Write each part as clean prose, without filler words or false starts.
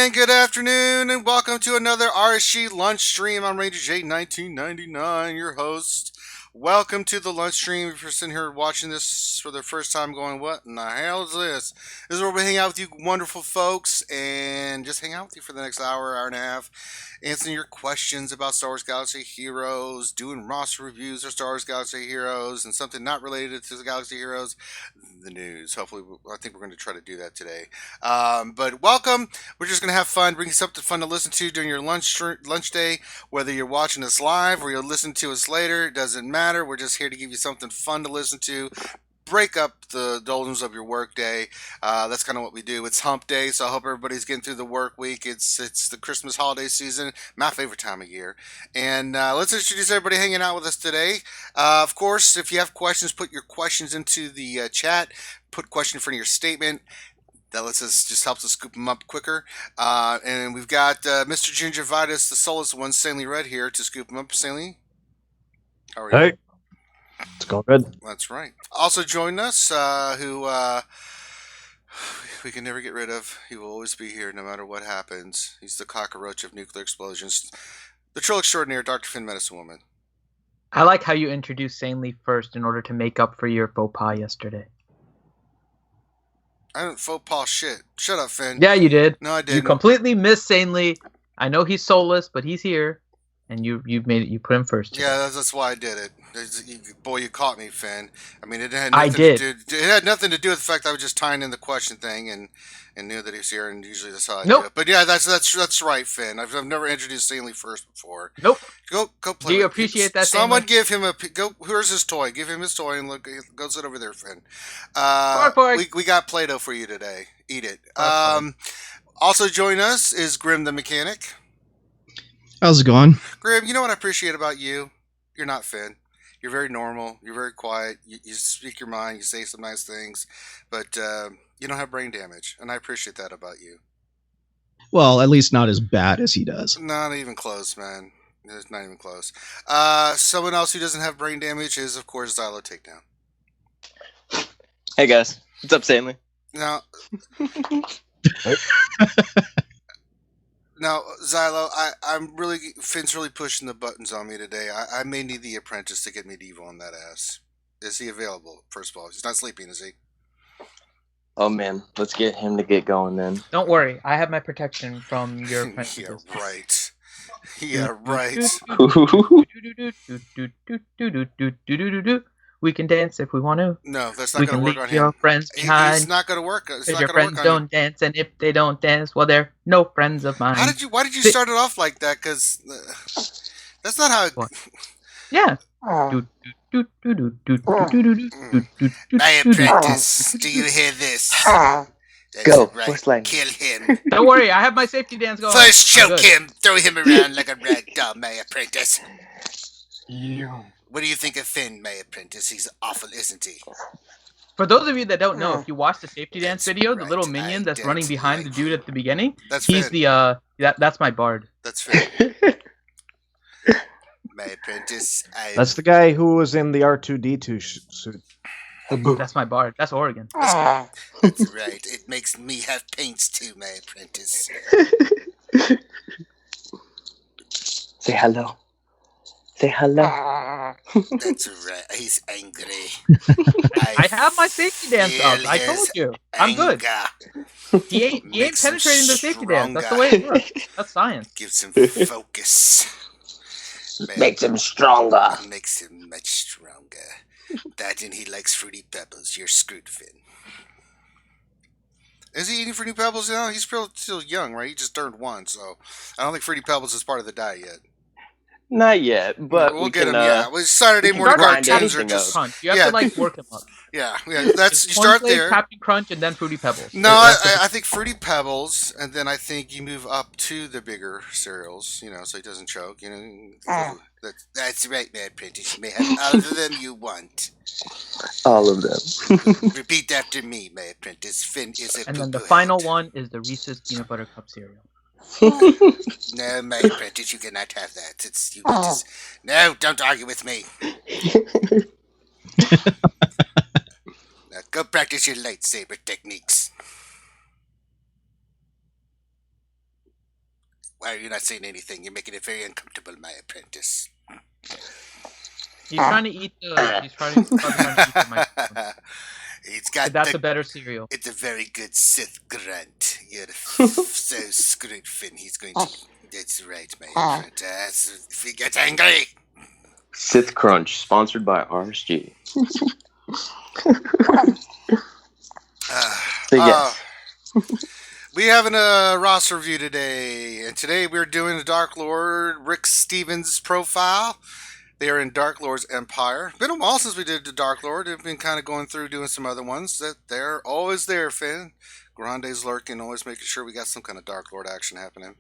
And good afternoon, and welcome to another RSG Lunch Stream. I'm Ranger J 1999, your host. Welcome to the lunch stream. If you're sitting here watching this for the first time, going, "What in the hell is this?" This is where we hang out with you, wonderful folks, and just hang out with you for the next hour and a half, answering your questions about Star Wars Galaxy Heroes, doing roster reviews of Star Wars Galaxy Heroes, and something not related to the Galaxy Heroes, the news. Hopefully, I think we're going to try to do that today. But welcome. We're just going to have fun, bring you something fun to listen to during your lunch day. Whether you're watching us live or you'll listen to us later, it doesn't matter. We're just here to give you something fun to listen to. Break up the doldrums of your work day. That's kind of what we do. It's hump day, so I hope everybody's getting through the work week. It's the Christmas holiday season, my favorite time of year. And let's introduce everybody hanging out with us today. Of course, if you have questions, put your questions into the chat. Put question for your statement. That lets us, just helps us scoop them up quicker. And we've got Mr. Gingivitis, the soulless one, Stanley Red here to scoop them up. Stanley, how are you? Hey, it's going good. That's right. Also joining us, who we can never get rid of. He will always be here no matter what happens. He's the cockroach of nuclear explosions. The troll extraordinaire, Dr. Finn Medicine Woman. I like how you introduced Sanely first in order to make up for your faux pas yesterday. I didn't faux pas shit. Shut up, Finn. Yeah, you did. No, I didn't. You completely missed Sanely. I know he's soulless, but he's here, and you made it. You put him first. Yeah, that's why I did it. Boy, you caught me, Finn. I mean, it had I nothing did. to do. It had nothing to do with the fact that I was just tying in the question thing and knew that he was here, and usually that's how I do Nope. it. But yeah, that's right, Finn. I've never introduced Stanley first before. Nope. Go play. Do you appreciate that? Someone Stanley? give him a go. Where's his toy? Give him his toy and look. Go sit over there, Finn. We got Play-Doh for you today. Eat it. Also join us is Grim the Mechanic. How's it going? Grim, you know what I appreciate about you? You're not Finn. You're very normal. You're very quiet. You speak your mind. You say some nice things, but you don't have brain damage, and I appreciate that about you. Well, at least not as bad as he does. Not even close, man. It's not even close. Someone else who doesn't have brain damage is, of course, Xylo Takedown. Hey guys, what's up, Stanley? Now, Xylo, Finn's really pushing the buttons on me today. I may need the apprentice to get medieval on that ass. Is he available? First of all, he's not sleeping, is he? Oh man, let's get him to get going then. Don't worry, I have my protection from your apprentices. Yeah, right. Yeah, right. We can dance if we want to. No, that's not going to work on him. Your friends behind. It's not going to work. It's if not your going to friends work on don't dance, and if they don't dance, well, they're no friends of mine. Why did you start it off like that? Because that's not how. Yeah. My apprentice, do you hear this? That's Go, right. first line. Kill him. Don't worry, I have my safety dance going. First choke him. Throw him around like a rag doll, my apprentice. What do you think of Finn, my apprentice? He's awful, isn't he? For those of you that don't know, if you watch the safety dance video, the little minion I that's running behind the dude at the beginning, That's he's Finn. that's my bard. That's Finn. My apprentice. That's the guy who was in the R2D2 suit. That's my bard. That's Oregon. That's right. It makes me have paints too, my apprentice. Say hello. Say hello. That's right. He's angry. I have my safety dance up. I told you. I'm good. He ain't penetrating the safety dance. That's the way it works. That's science. Gives him focus. Makes him stronger. Makes him much stronger. That and he likes Fruity Pebbles. You're screwed, Finn. Is he eating Fruity Pebbles now? He's still young, right? He just turned 1, so I don't think Fruity Pebbles is part of the diet yet. Not yet, but we'll we get can, him. Yeah, well, Saturday morning grind cartoons are anything just. Crunch. You have to like work him up. Yeah. That's you start Cornflakes, there. Captain Crunch, and then Fruity Pebbles. No, I think Fruity Pebbles, and then I think you move up to the bigger cereals. So he doesn't choke. That's right, man, apprentice. You may have all of them you want. All of them. Repeat after me, my apprentice. Finn is a. And then the final one is the Reese's Peanut Butter Cup cereal. No, my apprentice, you cannot have that. It's you. No, don't argue with me. Now go practice your lightsaber techniques. Why are you not saying anything? You're making it very uncomfortable, my apprentice. He's trying to eat the. He's probably trying to eat the microphone. He's got. That's a better cereal. It's a very good Sith grunt. You're so screwed, Finn. He's going to. That's right, my apprentice. If he gets angry. Sith Crunch, sponsored by RSG. Yes. We have a roster review today, and today we're doing the Dark Lord Rick Stevens profile. They are in Dark Lord's Empire. Been a while since we did the Dark Lord. They've been kind of going through doing some other ones. That they're always there, Finn. Grande's lurking, always making sure we got some kind of Dark Lord action happening.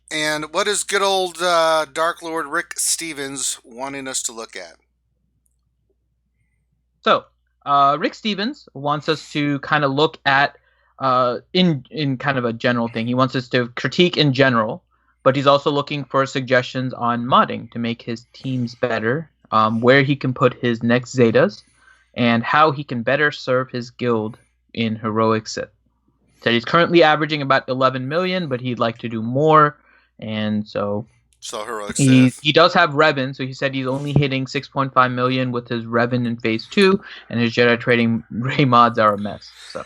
And what is good old Dark Lord Rick Stevens wanting us to look at? So, Rick Stevens wants us to kind of look at in kind of a general thing. He wants us to critique in general, but he's also looking for suggestions on modding to make his teams better, where he can put his next Zetas, and how he can better serve his guild in Heroic Sith. Said he's currently averaging about 11 million, but he'd like to do more, and so Heroic he Sith. does have Revan, so he said he's only hitting 6.5 million with his Revan in Phase 2, and his Jedi trading Ray mods are a mess. So.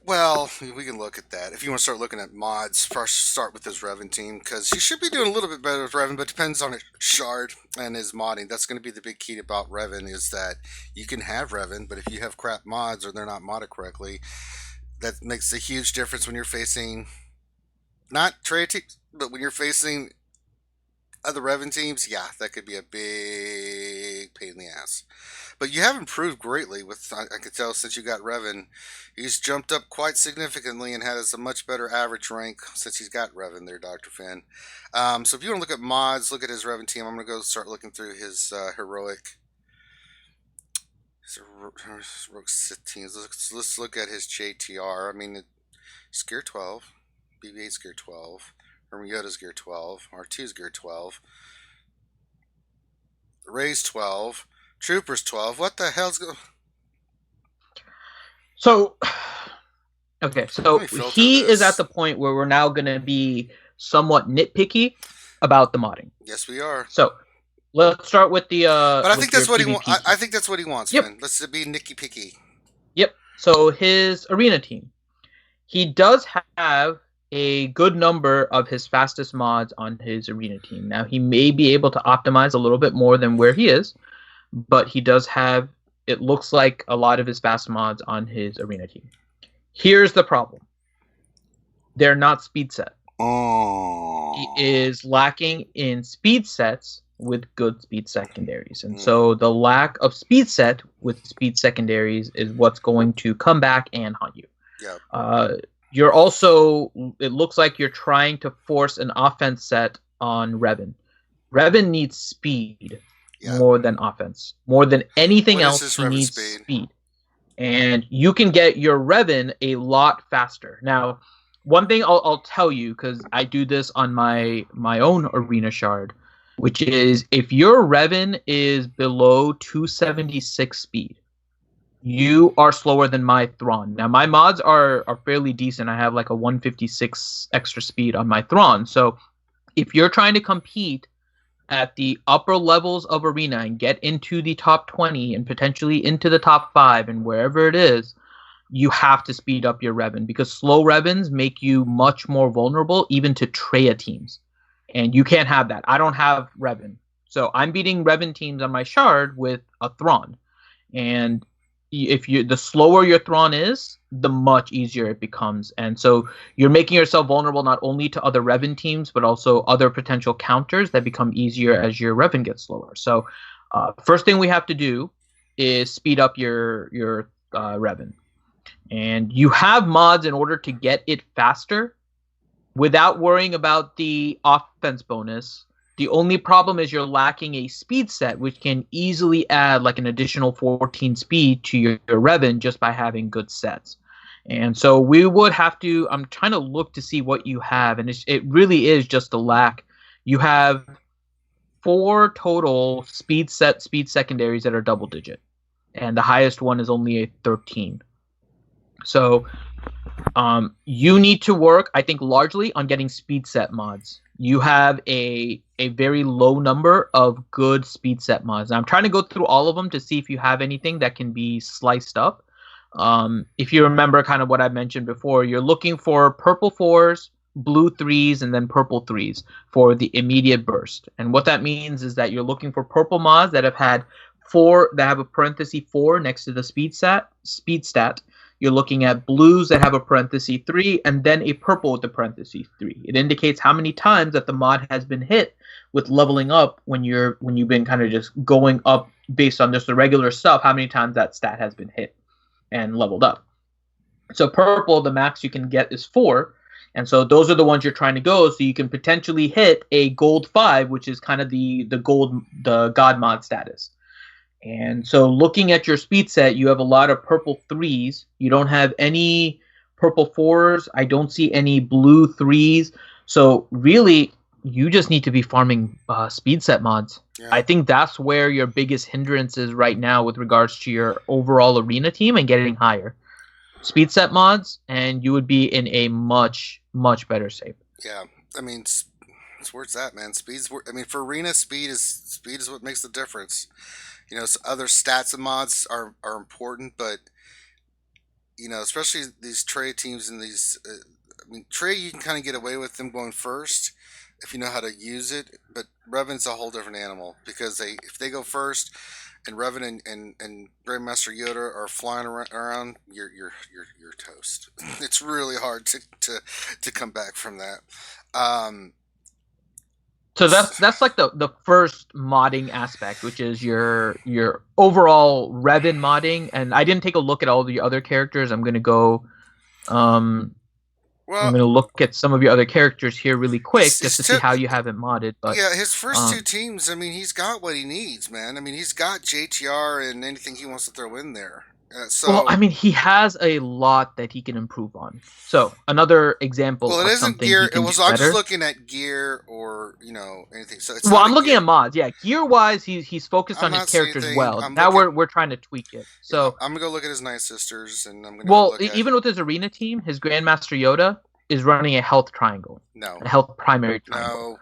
Well, we can look at that. If you want to start looking at mods, first start with his Revan team, because he should be doing a little bit better with Revan, but it depends on his shard and his modding. That's going to be the big key about Revan, is that you can have Revan, but if you have crap mods or they're not modded correctly, that makes a huge difference when you're facing, not trade teams, but when you're facing other Revan teams. Yeah, that could be a big pain in the ass. But you have improved greatly with, I can tell since you got Revan, he's jumped up quite significantly and has a much better average rank since he's got Revan there, Dr. Finn. So if you want to look at mods, look at his Revan team. I'm going to go start looking through his heroic Sith teams. Let's look at his JTR. I mean, it's Gear 12, BB-8's Gear 12, Yoda's Gear 12, R2's Gear 12, Ray's 12, Trooper's 12. What the hell's going? So, okay, so he is at the point where we're now going to be somewhat nitpicky about the modding. Yes, we are. So, let's start with the. But I think that's what he wants. PvP. I think that's what he wants, Yep. man. Let's be nicky picky. Yep. So his arena team, he does have a good number of his fastest mods on his arena team. Now he may be able to optimize a little bit more than where he is, but he does have, it looks like, a lot of his fast mods on his arena team. Here's the problem. They're not speed set. Oh. He is lacking in speed sets with good speed secondaries. And so the lack of speed set with speed secondaries is what's going to come back and haunt you. Yeah. You're also, it looks like you're trying to force an offense set on Revan. Revan needs speed more than offense. More than anything else, he needs speed. And you can get your Revan a lot faster. Now, one thing I'll tell you, because I do this on my own arena shard, which is if your Revan is below 276 speed, you are slower than my Thrawn. Now, my mods are fairly decent. I have like a 156 extra speed on my Thrawn. So if you're trying to compete at the upper levels of arena and get into the top 20 and potentially into the top 5 and wherever it is, you have to speed up your Revan, because slow Revans make you much more vulnerable even to Traya teams. And you can't have that. I don't have Revan. So I'm beating Revan teams on my shard with a Thrawn. And if you, the slower your Thrawn is, the much easier it becomes. And so you're making yourself vulnerable not only to other Revan teams, but also other potential counters that become easier as your Revan gets slower. So first thing we have to do is speed up your Revan. And you have mods in order to get it faster without worrying about the offense bonus. The only problem is you're lacking a speed set, which can easily add like an additional 14 speed to your Revan just by having good sets. And so we would have to, I'm trying to look to see what you have, and it really is just a lack. You have 4 total speed secondaries that are double digit, and the highest one is only a 13. So You need to work, I think, largely on getting speed set mods. You have a very low number of good speed set mods. I'm trying to go through all of them to see if you have anything that can be sliced up. If you remember kind of what I mentioned before, you're looking for purple 4s, blue 3s, and then purple 3s for the immediate burst. And what that means is that you're looking for purple mods that have a parenthesis 4 next to the speed stat. You're looking at blues that have a parenthesis 3 and then a purple with the parenthesis 3. It indicates how many times that the mod has been hit with leveling up when you've been kind of just going up based on just the regular stuff, how many times that stat has been hit and leveled up. So purple, the max you can get is 4. And so those are the ones you're trying to go, so you can potentially hit a gold 5, which is kind of the god mod status. And so looking at your speed set, you have a lot of purple 3s. You don't have any purple 4s. I don't see any blue 3s. So really, you just need to be farming speed set mods. Yeah. I think that's where your biggest hindrance is right now with regards to your overall arena team and getting higher. Speed set mods, and you would be in a much, much better shape. Yeah, I mean, where's that, man? For arena, speed is what makes the difference. You know, so other stats and mods are important, but you know, especially these trade teams and these. Trade, you can kind of get away with them going first if you know how to use it. But Revan's a whole different animal, because if they go first and Revan and Grandmaster Yoda are flying around, you're toast. It's really hard to come back from that. So that's like the first modding aspect, which is your overall Revan modding. And I didn't take a look at all the other characters. I'm gonna go. I'm gonna look at some of your other characters here really quick just to see how you have it modded. But yeah, his first 2 teams. I mean, he's got what he needs, man. I mean, he's got JTR and anything he wants to throw in there. Well, I mean, he has a lot that he can improve on. So another example. Well, it of isn't gear. I'm just looking at gear or anything. So it's I'm looking at mods. Yeah, gear wise, he's focused on his characters well. Now we're trying to tweak it. So I'm gonna go look at his Night Sisters, and I'm gonna. Well, even with his arena team, his Grandmaster Yoda is running a health triangle. No. A health primary triangle.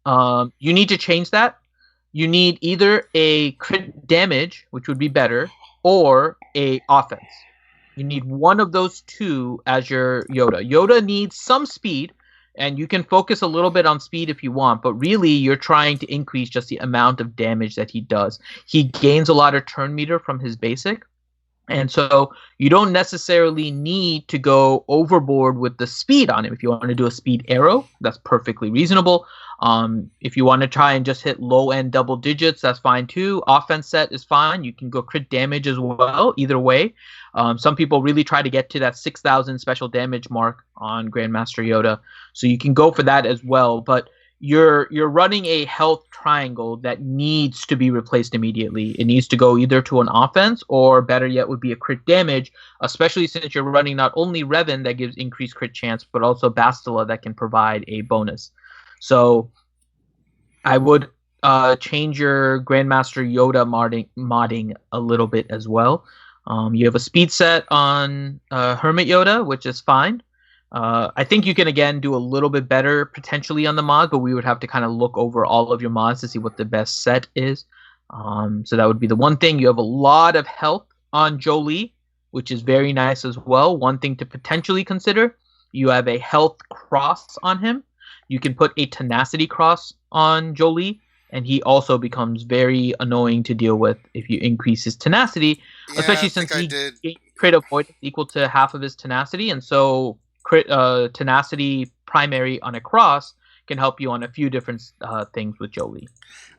No. You need to change that. You need either a crit damage, which would be better, or a offense. You need one of those 2 as your Yoda. Yoda needs some speed, and you can focus a little bit on speed if you want, but really you're trying to increase just the amount of damage that he does. He gains a lot of turn meter from his basic, and so you don't necessarily need to go overboard with the speed on him. If you want to do a speed arrow, that's perfectly reasonable. If you want to try and just hit low-end double digits, that's fine too. Offense set is fine. You can go crit damage as well, either way. Some people really try to get to that 6,000 special damage mark on Grandmaster Yoda, so you can go for that as well. But you're running a health triangle that needs to be replaced immediately. It needs to go either to an offense, or better yet would be a crit damage, especially since you're running not only Revan that gives increased crit chance, but also Bastila that can provide a bonus. So I would change your Grandmaster Yoda modding a little bit as well. You have a speed set on Hermit Yoda, which is fine. I think you can, again, do a little bit better potentially on the mod, but we would have to kind of look over all of your mods to see what the best set is. So that would be the one thing. You have a lot of health on Jolie, which is very nice as well. One thing to potentially consider, you have a health cross on him. You can put a tenacity cross on Jolie, and he also becomes very annoying to deal with if you increase his tenacity, especially since he crit avoidance equal to half of his tenacity, and so tenacity primary on a cross can help you on a few different things with Jolie.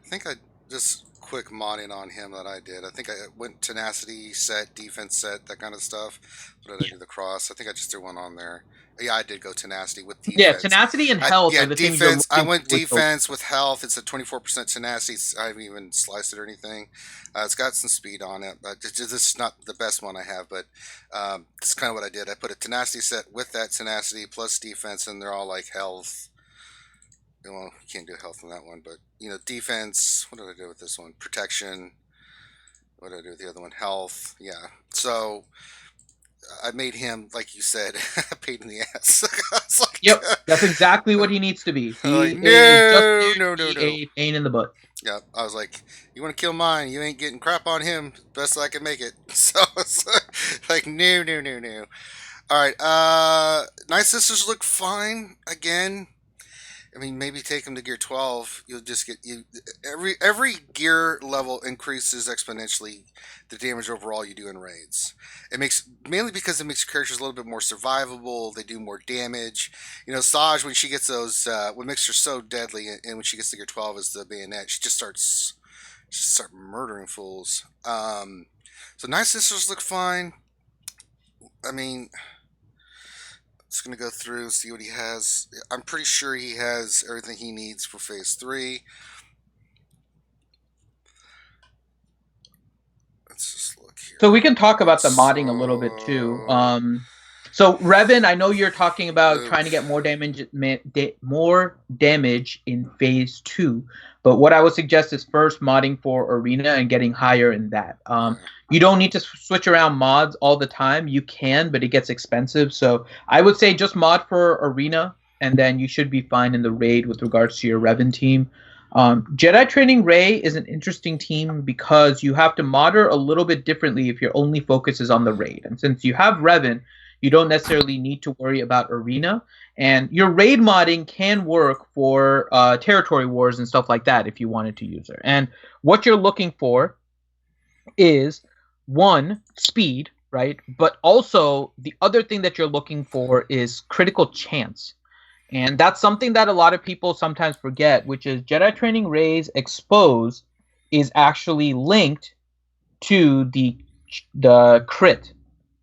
I think I just quick modding on him that I did. I think I went tenacity set, defense set, that kind of stuff. What did I do? The cross. I think I just threw one on there. Yeah, I did go tenacity with defense. Yeah, tenacity and health are the defense. Things I went defense with health. It's a 24% tenacity. I haven't even sliced it or anything. It's got some speed on it. This is not the best one I have, but this is kind of what I did. I put a tenacity set with that tenacity plus defense, and they're all like health. Well, you can't do health on that one, but defense. What did I do with this one? Protection. What did I do with the other one? Health. Yeah. So I made him, like you said, a pain in the ass. I was like, Yep, that's exactly what he needs to be. He like, is just no, there no, to no, be no. a pain in the butt. Yeah, I was like, you want to kill mine? You ain't getting crap on him. Best I can make it. So it's like, no, no, no, no. All right. Night Sisters look fine again. I mean, maybe take them to gear 12. You'll just get you every gear level increases exponentially the damage overall you do in raids. It makes mainly because it makes your characters a little bit more survivable. They do more damage. You know, Saj when she gets those, what makes her so deadly, and when she gets to gear 12 is the bayonet. She start murdering fools. So Night Sisters look fine. I mean, just gonna go through and see what he has. I'm pretty sure he has everything he needs for phase 3. Let's just look here. So we can talk about the modding a little bit too. So Revan, I know you're talking about trying to get more damage in phase 2, but what I would suggest is first modding for arena and getting higher in that. You don't need to switch around mods all the time. You can, but it gets expensive. So I would say just mod for arena, and then you should be fine in the raid with regards to your Revan team. Jedi Training Rey is an interesting team because you have to modder a little bit differently if your only focus is on the raid. And since you have Revan, you don't necessarily need to worry about arena. And your raid modding can work for territory wars and stuff like that if you wanted to use her. And what you're looking for is, one, speed, right? But also the other thing that you're looking for is critical chance. And that's something that a lot of people sometimes forget, which is Jedi Training Rey's expose is actually linked to the crit,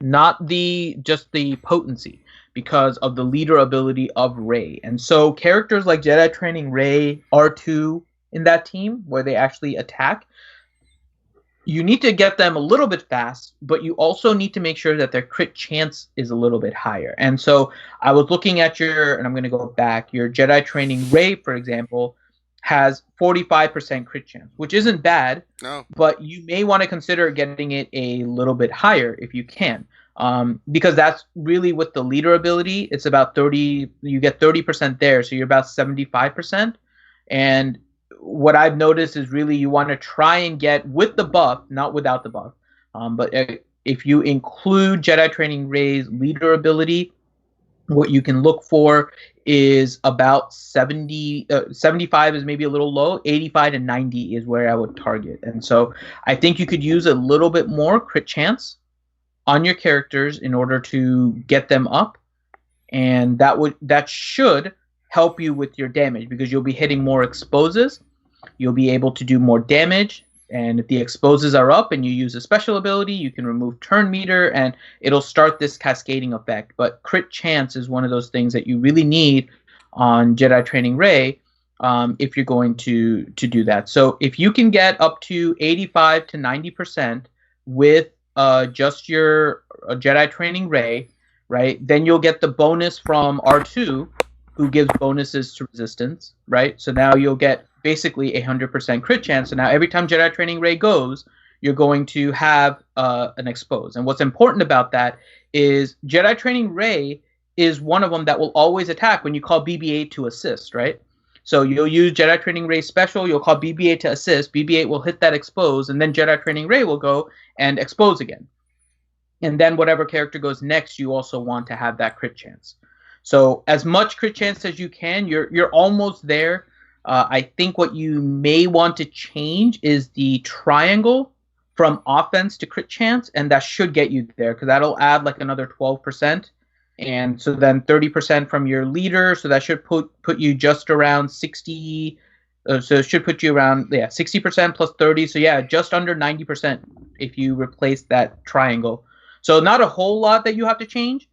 not just the potency, because of the leader ability of Rey. And so characters like Jedi Training Rey, R2 in that team, where they actually attack, you need to get them a little bit fast, but you also need to make sure that their crit chance is a little bit higher. And so I was looking at and I'm going to go back, your Jedi Training Rey, for example, has 45% crit chance, which isn't bad, no. But you may want to consider getting it a little bit higher if you can. Because that's really with the leader ability, it's about 30, you get 30% there, so you're about 75%. And what I've noticed is really you want to try and get with the buff, not without the buff. But if you include Jedi Training Rey's leader ability, what you can look for is about 75 is maybe a little low, 85 to 90 is where I would target. And so I think you could use a little bit more crit chance on your characters in order to get them up. And that should help you with your damage because you'll be hitting more exposes. You'll be able to do more damage, and if the exposes are up and you use a special ability, you can remove turn meter, and it'll start this cascading effect. But crit chance is one of those things that you really need on Jedi Training Rey if you're going to do that. So if you can get up to 85 to 90% with just your Jedi Training Rey, right, then you'll get the bonus from R2, who gives bonuses to resistance, right? So now you'll get basically 100% crit chance. So now every time Jedi Training Rey goes, you're going to have an expose. And what's important about that is Jedi Training Rey is one of them that will always attack when you call BB-8 to assist, right? So you'll use Jedi Training Rey special, you'll call BB-8 to assist, BB-8 will hit that expose, and then Jedi Training Rey will go and expose again. And then whatever character goes next, you also want to have that crit chance. So as much crit chance as you can, you're almost there. I think what you may want to change is the triangle from offense to crit chance, and that should get you there because that'll add like another 12%. And so then 30% from your leader, so that should put you just around 60. So it should put you around 60% plus 30. So yeah, just under 90% if you replace that triangle. So not a whole lot that you have to change,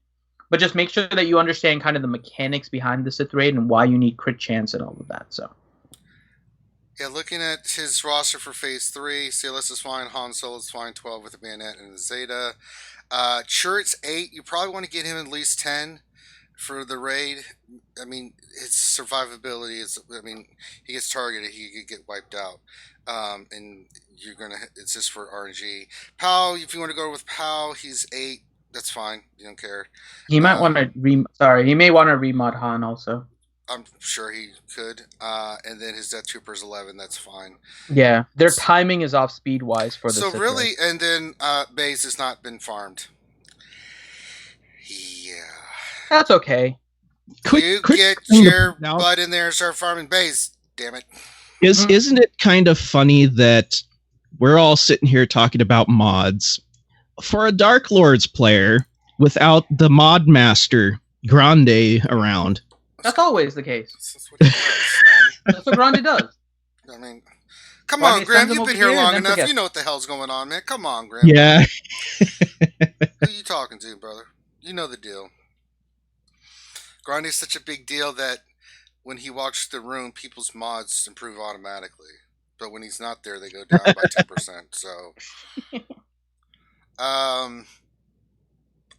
but just make sure that you understand kind of the mechanics behind the Sith raid and why you need crit chance and all of that. So yeah, looking at his roster for Phase 3, CLS is fine, Han Solo's fine, 12 with the bayonet and the Zeta. Churt's 8, you probably want to get him at least 10 for the raid. I mean, his survivability is, he gets targeted, he could get wiped out. And it's just for RNG. Pow, if you want to go with Pow, he's 8. That's fine. You don't care. He might want to he may want to remod Han also. I'm sure he could. And then his Death Trooper's 11. That's fine. Yeah, their timing is off speed wise for the. So really, and then Baze has not been farmed. Yeah, that's okay. You get your butt in there and start farming Baze. Damn it! Isn't it kind of funny that we're all sitting here talking about mods for a Dark Lords player without the mod master Grande around? That's always the case. That's what he does, man. That's what Grande does. I mean, come on, Graham. You've been here long enough. You know what the hell's going on, man. Come on, Graham. Yeah. Who you talking to, brother? You know the deal. Grande's such a big deal that when he walks the room, people's mods improve automatically. But when he's not there, they go down by 10%. So,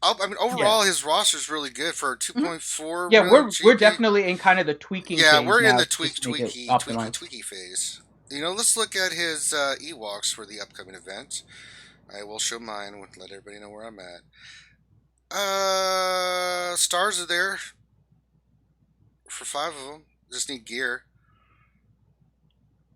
I mean, overall, his roster is really good for 2.4. Yeah, we're definitely in kind of the tweaking. Yeah, we're in the tweaky phase. You know, let's look at his Ewoks for the upcoming event. I will show mine and let everybody know where I'm at. Stars are there for 5 of them. Just need gear.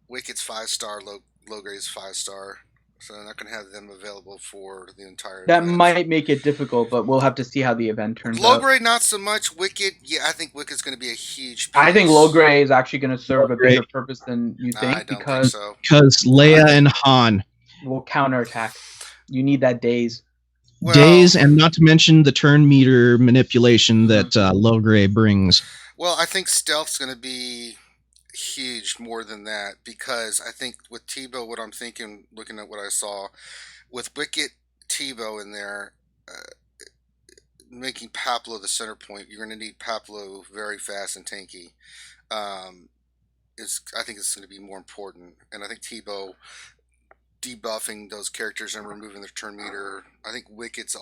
Wicked's 5-star, Logre's 5-star. So I'm not going to have them available for the entire event. That might make it difficult, but we'll have to see how the event turns out. Logre, not so much. Wicked, yeah, I think Wicked's going to be a huge piece. I think Logre is actually going to serve a bigger purpose than you think. I don't think so. Because Leia and Han will counterattack. You need that daze. Daze, and not to mention the turn meter manipulation that Logre brings. Well, I think stealth's going to be huge more than that, because I think with Tebow, what I'm thinking, looking at what I saw, with Wicked Tebow in there, making Paplo the center point, you're going to need Paplo very fast and tanky. I think it's going to be more important, and I think Tebow debuffing those characters and removing their turn meter. I think Wicked's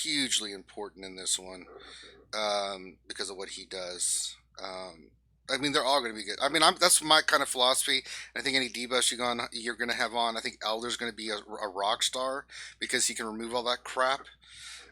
hugely important in this one, because of what he does. I mean, they're all going to be good. I mean, that's my kind of philosophy. I think any debuffs you're going to have on, I think Elder's going to be a rock star because he can remove all that crap.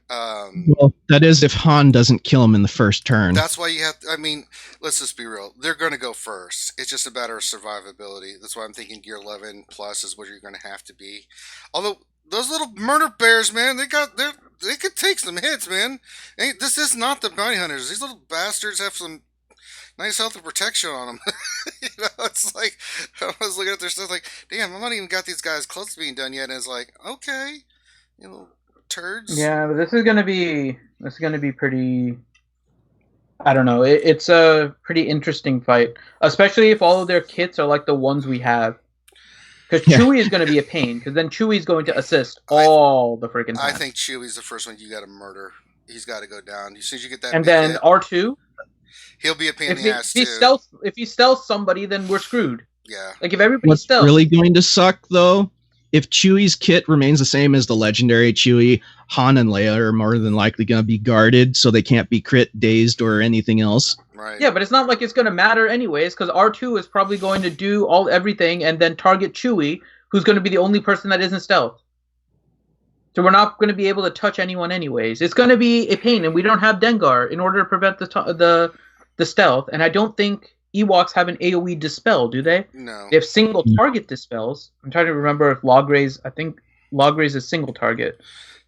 Well, that is if Han doesn't kill him in the first turn. That's why you have to, I mean, let's just be real. They're going to go first. It's just a matter of survivability. That's why I'm thinking Gear 11 plus is what you're going to have to be. Although, those little murder bears, man, they could take some hits, man. This is not the bounty hunters. These little bastards have some nice health and protection on them. You know, it's like, I was looking at their stuff like, damn, I'm not even got these guys close to being done yet. And it's like, okay, you know, turds. Yeah, but this is gonna be pretty. I don't know. It's a pretty interesting fight, especially if all of their kits are like the ones we have. Because Chewie is going to be a pain, because then Chewie's going to assist all the freaking time. I think Chewie's the first one you got to murder. He's got to go down. As soon as you get that, and then R2. He'll be a pain in the ass too. If he stealths somebody, then we're screwed. Yeah. Like if everybody What's stealths. really going to suck though, if Chewie's kit remains the same as the legendary Chewie, Han and Leia are more than likely going to be guarded, so they can't be crit, dazed, or anything else. Right. Yeah, but it's not like it's going to matter anyways, because R2 is probably going to do everything and then target Chewie, who's going to be the only person that isn't stealth. So we're not going to be able to touch anyone anyways. It's going to be a pain, and we don't have Dengar in order to prevent the stealth, and I don't think Ewoks have an AoE dispel, do they? No. They have single target dispels. I'm trying to remember if Logre's, I think Logre's is single target.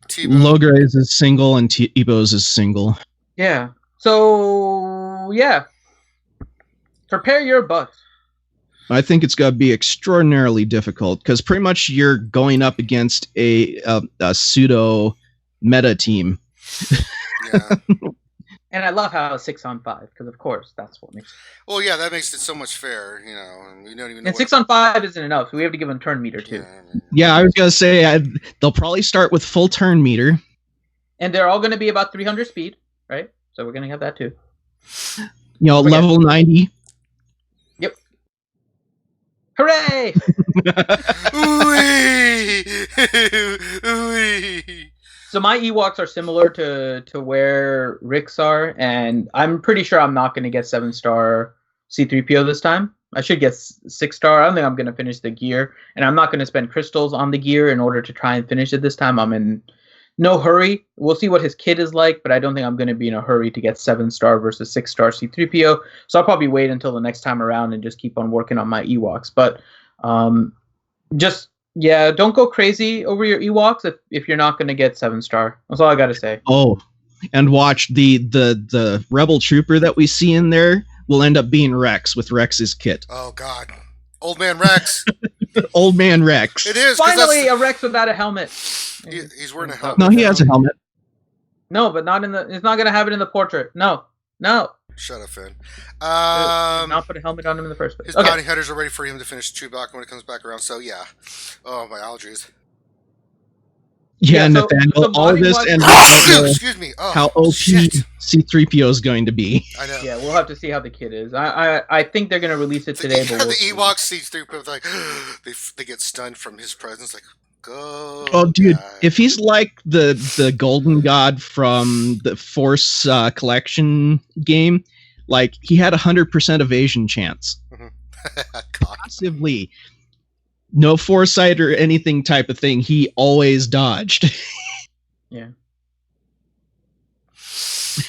Logre's is single and Tebow's is single. Yeah. So, yeah. Prepare your butt. I think it's going to be extraordinarily difficult because pretty much you're going up against a pseudo meta team. Yeah. And I love how it's 6-on-5 because, of course, that's what makes. Well, yeah, that makes it so much fair, you know. And we don't even know. And 6-on-5 isn't enough, so we have to give them turn meter too. Yeah, I was gonna say they'll probably start with full turn meter, and they're all going to be about 300 speed, right? So we're going to have that too. You know, level 90. Yep. Hooray! Ooh-wee! Ooh-wee! So my Ewoks are similar to where Rick's are, and I'm pretty sure I'm not going to get 7-star C-3PO this time. I should get 6-star. I don't think I'm going to finish the gear, and I'm not going to spend crystals on the gear in order to try and finish it this time. I'm in No hurry. We'll see what his kit is like, but I don't think I'm going to be in a hurry to get 7-star versus 6-star C3PO. So I'll probably wait until the next time around and just keep on working on my Ewoks. But don't go crazy over your Ewoks if you're not going to get 7-star. That's all I got to say. Oh, and watch the Rebel Trooper that we see in there will end up being Rex with Rex's kit. Oh, God. Old Man Rex. Old Man Rex. It is. Finally, a Rex without a helmet. He's wearing a helmet. No, he has a helmet. No, but not in the. It's not going to have it in the portrait. No. Shut up, Finn. Not put a helmet on him in the first place. His bounty hunters are ready for him to finish Chewbacca when it comes back around. So yeah. Oh, my allergies. Yeah, Nathaniel, all this and excuse me. Oh, how OP shit. C3PO is going to be. I know. Yeah, we'll have to see how the kid is. I think they're going to release it today. But the Ewoks see C3PO, like they get stunned from his presence. Like, go. Oh, dude, guy. if he's like the Golden God from the Force collection game, like he had 100% evasion chance. Possibly. No foresight or anything type of thing. He always dodged. Yeah.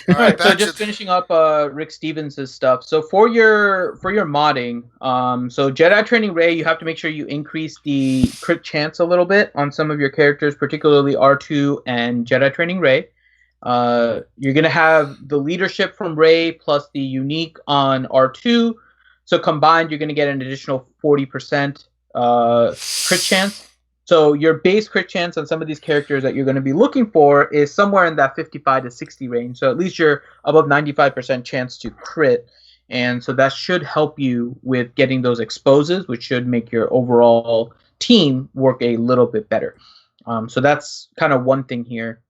All right, so just finishing up Rick Stevens' stuff. So for your modding, so Jedi Training Rey, you have to make sure you increase the crit chance a little bit on some of your characters, particularly R2 and Jedi Training Rey. You're going to have the leadership from Rey plus the unique on R2. So combined, you're going to get an additional 40% crit chance. So your base crit chance on some of these characters that you're going to be looking for is somewhere in that 55 to 60 range. So at least you're above 95% chance to crit. And so that should help you with getting those exposes, which should make your overall team work a little bit better. So that's kind of one thing here.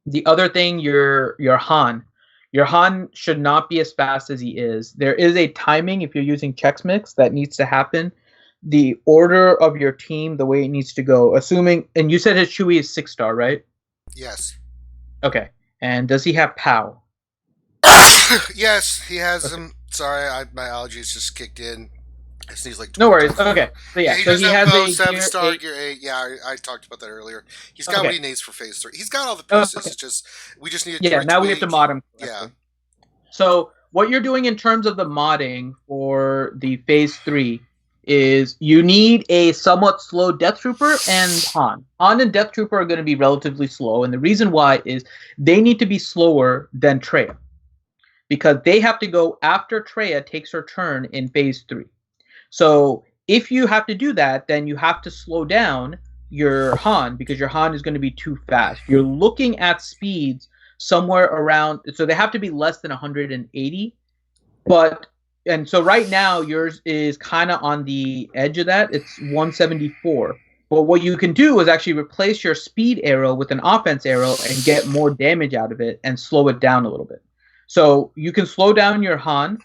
The other thing, your Han. Your Han should not be as fast as he is. There is a timing if you're using Chex Mix that needs to happen. The order of your team, the way it needs to go, assuming, and you said his Chewie is 6-star, right? Yes. Okay. And does he have POW? Yes, he has them. Sorry, my allergies just kicked in. I sneezed like 20 No worries. times. Okay. So yeah, he so does he have has a 7-star, gear gear 8. Yeah, I talked about that earlier. He's got what he needs for Phase 3. He's got all the pieces. Okay. It's just we just need to Yeah, now we have to mod him correctly. Yeah. So what you're doing in terms of the modding for the Phase 3 is you need a somewhat slow Death Trooper and Han. Han and Death Trooper are going to be relatively slow, and the reason why is they need to be slower than Traya, because they have to go after Traya takes her turn in Phase 3. So if you have to do that, then you have to slow down your Han, because your Han is going to be too fast. You're looking at speeds somewhere around, so they have to be less than 180, and so right now yours is kind of on the edge of that. It's 174. But what you can do is actually replace your speed arrow with an offense arrow and get more damage out of it and slow it down a little bit. So you can slow down your Han.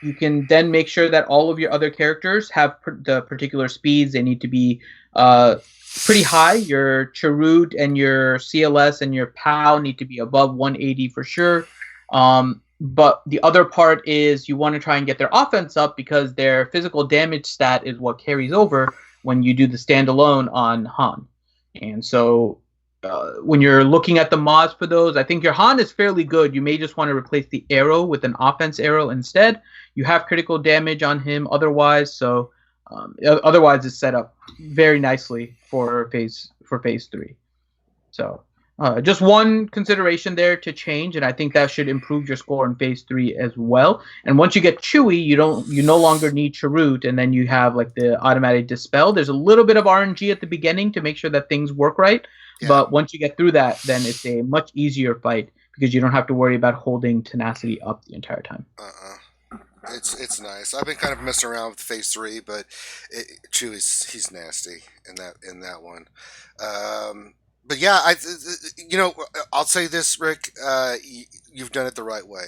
You can then make sure that all of your other characters have the particular speeds. They need to be pretty high. Your Chirrut and your CLS and your POW need to be above 180 for sure. But the other part is you want to try and get their offense up, because their physical damage stat is what carries over when you do the standalone on Han. And so when you're looking at the mods for those, I think your Han is fairly good. You may just want to replace the arrow with an offense arrow instead. You have critical damage on him otherwise, so otherwise it's set up very nicely for phase 3. So just one consideration there to change, and I think that should improve your score in Phase 3 as well. And once you get Chewie, you no longer need Chirrut, and then you have like the automatic dispel. There's a little bit of RNG at the beginning to make sure that things work right, but once you get through that, then it's a much easier fight because you don't have to worry about holding tenacity up the entire time. It's nice. I've been kind of messing around with Phase 3, but he's nasty in that one. But yeah, I'll say this, Rick. you've done it the right way.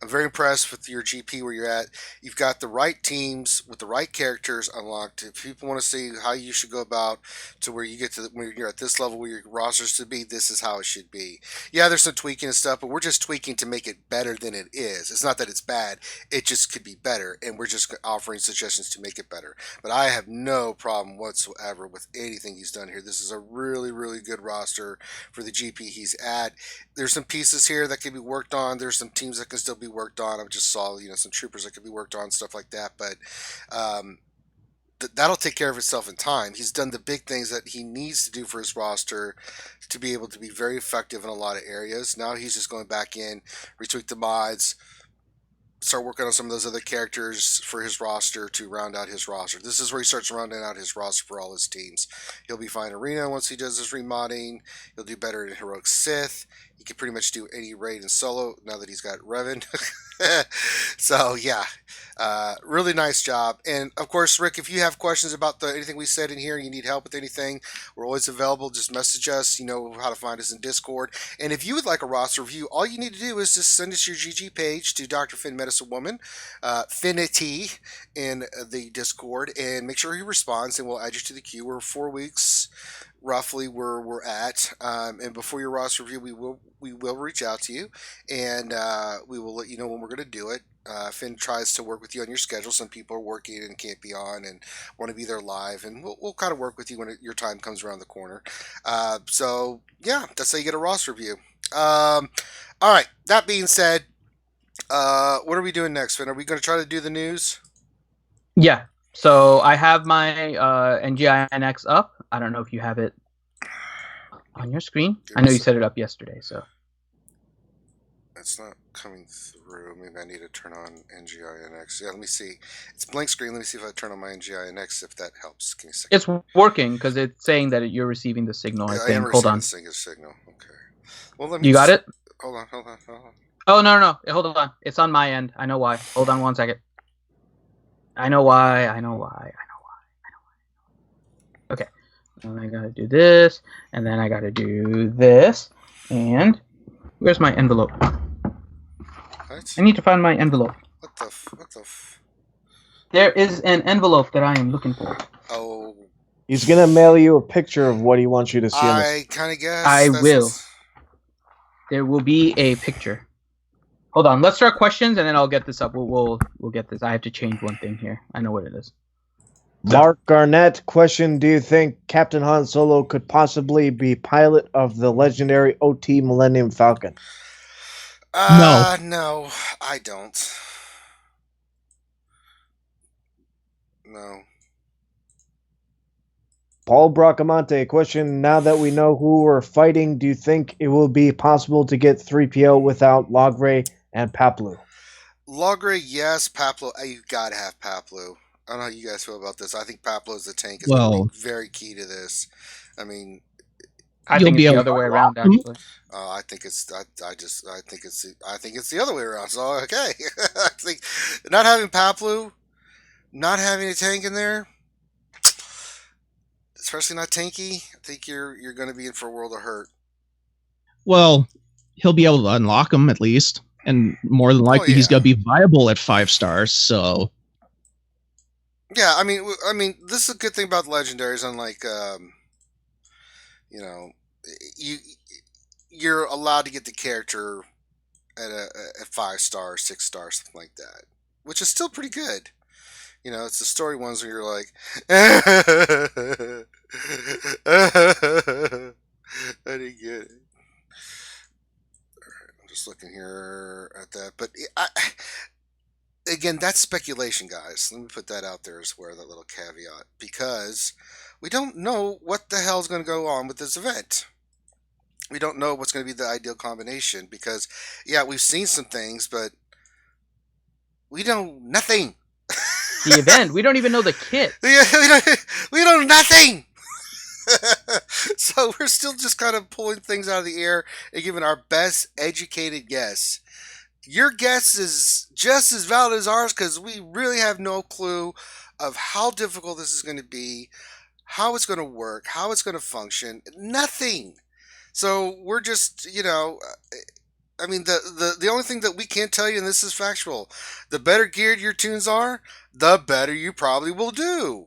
I'm very impressed with your GP where you're at. You've got the right teams with the right characters unlocked. If people want to see how you should go about to where you get to where you're at this level where your rosters should be, this is how it should be. Yeah, there's some tweaking and stuff, but we're just tweaking to make it better than it is. It's not that it's bad; it just could be better, and we're just offering suggestions to make it better. But I have no problem whatsoever with anything he's done here. This is a really, really good roster for the GP he's at. There's some pieces here that can be worked on. There's some teams that can still be worked on. I just saw, some troopers that could be worked on, stuff like that. But um, that'll take care of itself in time. He's done the big things that he needs to do for his roster to be able to be very effective in a lot of areas. Now he's just going back in, retweak the mods, start working on some of those other characters for his roster to round out his roster. This is where he starts rounding out his roster for all his teams. He'll be fine Arena once he does his remodding. He'll do better in Heroic Sith. He can pretty much do any raid in solo now that he's got Revan. So yeah, really nice job. And of course, Rick, if you have questions about anything we said in here, you need help with anything, we're always available. Just message us. You know how to find us in Discord. And if you would like a roster review, all you need to do is just send us your GG page to Dr. Finn Medicine Woman, Finity, in the Discord, and make sure he responds, and we'll add you to the queue. We're 4 weeks roughly where we're at, and before your roster review, we will reach out to you, and we will let you know when we're going to do it. Finn tries to work with you on your schedule. Some people are working and can't be on and want to be there live, and we'll kind of work with you when your time comes around the corner. So yeah, that's how you get a roster review. All right, that being said, what are we doing next, Finn? Are we going to try to do the news? Yeah. So I have my NGINX up. I don't know if you have it on your screen. I know you set it up yesterday, so. It's not coming through. Maybe I need to turn on NGINX. Yeah, let me see. It's blank screen. Let me see if I turn on my NGINX, if that helps. Give me a second. It's working because it's saying that you're receiving the signal, I think. I am Hold on. receiving a signal. Okay. Well, let me you got it? Hold on. Oh, no. Hold on. It's on my end. I know why. Hold on 1 second. I know why. Okay. And I gotta do this, and then I gotta do this, and where's my envelope? What? I need to find my envelope. What the There is an envelope that I am looking for. Oh. He's gonna mail you a picture of what he wants you to see. I kind of guess. I will. There will be a picture. Hold on. Let's start questions, and then I'll get this up. We'll get this. I have to change one thing here. I know what it is. Mark Garnett, question: do you think Captain Han Solo could possibly be pilot of the legendary OT Millennium Falcon? No, I don't. No. Paul Bracamonte, question: now that we know who we're fighting, do you think it will be possible to get 3PO without Logray and Paplu? Logray, yes. Paplu, you gotta have Paplu. I don't know how you guys feel about this. I think Paplu as the tank is going to be very key to this. I mean, I think it's the other way around, actually. I think it's the other way around. So okay, I think not having Paplu, not having a tank in there, especially not tanky, I think you're going to be in for a world of hurt. Well, he'll be able to unlock them at least, and more than likely he's going to be viable at 5 stars. So. Yeah, I mean, this is a good thing about the legendaries. Unlike, you're allowed to get the character at 5 stars, 6 stars, something like that, which is still pretty good. It's the story ones where you're like, I didn't get it. Alright, I'm just looking here at that, but again, that's speculation, guys. Let me put that out there as well, that little caveat, because we don't know what the hell's going to go on with this event. We don't know what's going to be the ideal combination because, yeah, we've seen some things, but we know nothing. The event, we don't even know the kit. We know nothing. So we're still just kind of pulling things out of the air and giving our best educated guess. Your guess is just as valid as ours because we really have no clue of how difficult this is going to be, how it's going to work, how it's going to function. Nothing. So we're just, I mean, the only thing that we can't tell you, and this is factual, the better geared your tunes are, the better you probably will do.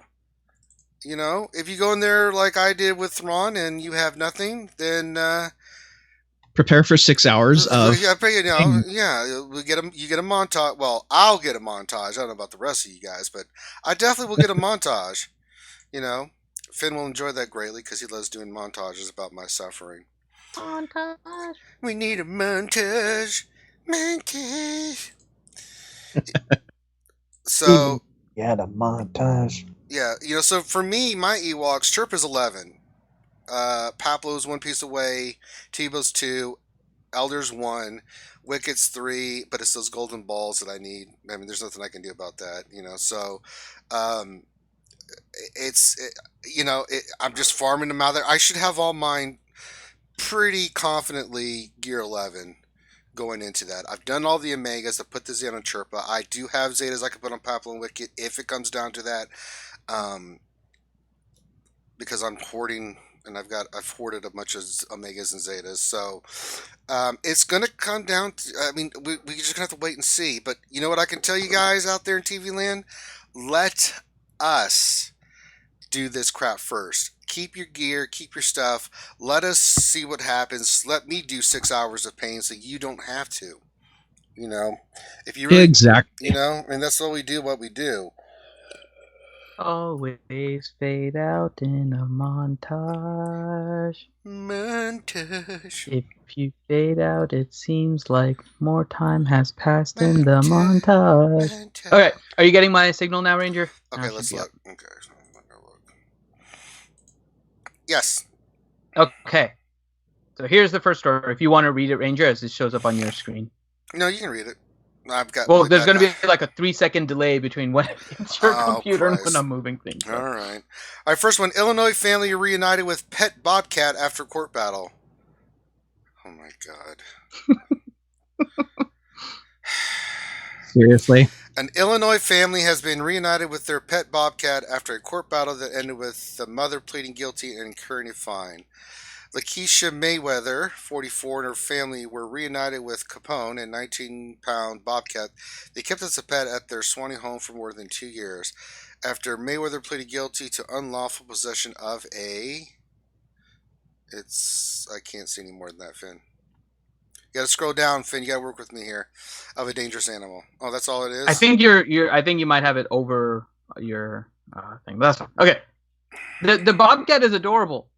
If you go in there like I did with Thrawn and you have nothing, then prepare for 6 hours of. You get a montage. Well, I'll get a montage. I don't know about the rest of you guys, but I definitely will get a montage. Finn will enjoy that greatly because he loves doing montages about my suffering. Montage. We need a montage. Montage. So. Yeah, the montage. Yeah, so for me, my Ewoks, Chirp is 11. Paplo's 1 piece away. Tebow's 2. Elder's 1. Wicked's 3. But it's those golden balls that I need. I mean, there's nothing I can do about that, So, I'm just farming them out there. I should have all mine pretty confidently gear 11 going into that. I've done all the Omegas. I put the Zeta on Chirpa. I do have Zetas I can put on Paplo and Wicked if it comes down to that. Because I'm hoarding, and I've hoarded a bunch of Omegas and Zetas, so it's gonna come down to, I mean, we just gonna have to wait and see. But you know what I can tell you guys out there in TV land? Let us do this crap first. Keep your gear, keep your stuff. Let us see what happens. Let me do 6 hours of pain so you don't have to. If you really, exactly. and that's what we do. Always fade out in a montage. Montage. If you fade out, it seems like more time has passed in the montage. Okay, are you getting my signal now, Ranger? Okay, let's look. Okay. Yes. Okay. So here's the first story. If you want to read it, Ranger, as it shows up on your screen. No, you can read it. I've got. Well, there's going to be like a 3-second delay between when it's your computer and when I'm moving things. All right. All right. First one: Illinois family reunited with pet bobcat after court battle. Oh my God. Seriously. An Illinois family has been reunited with their pet bobcat after a court battle that ended with the mother pleading guilty and incurring a fine. Lakeisha Mayweather, 44, and her family were reunited with Capone, a 19-pound bobcat they kept as a pet at their Swanee home for more than 2 years. After Mayweather pleaded guilty to unlawful possession of I can't see any more than that, Finn. You gotta scroll down, Finn. You gotta work with me here. Of a dangerous animal. Oh, that's all it is? I think I think you might have it over your thing. But that's fine. Okay. The bobcat is adorable.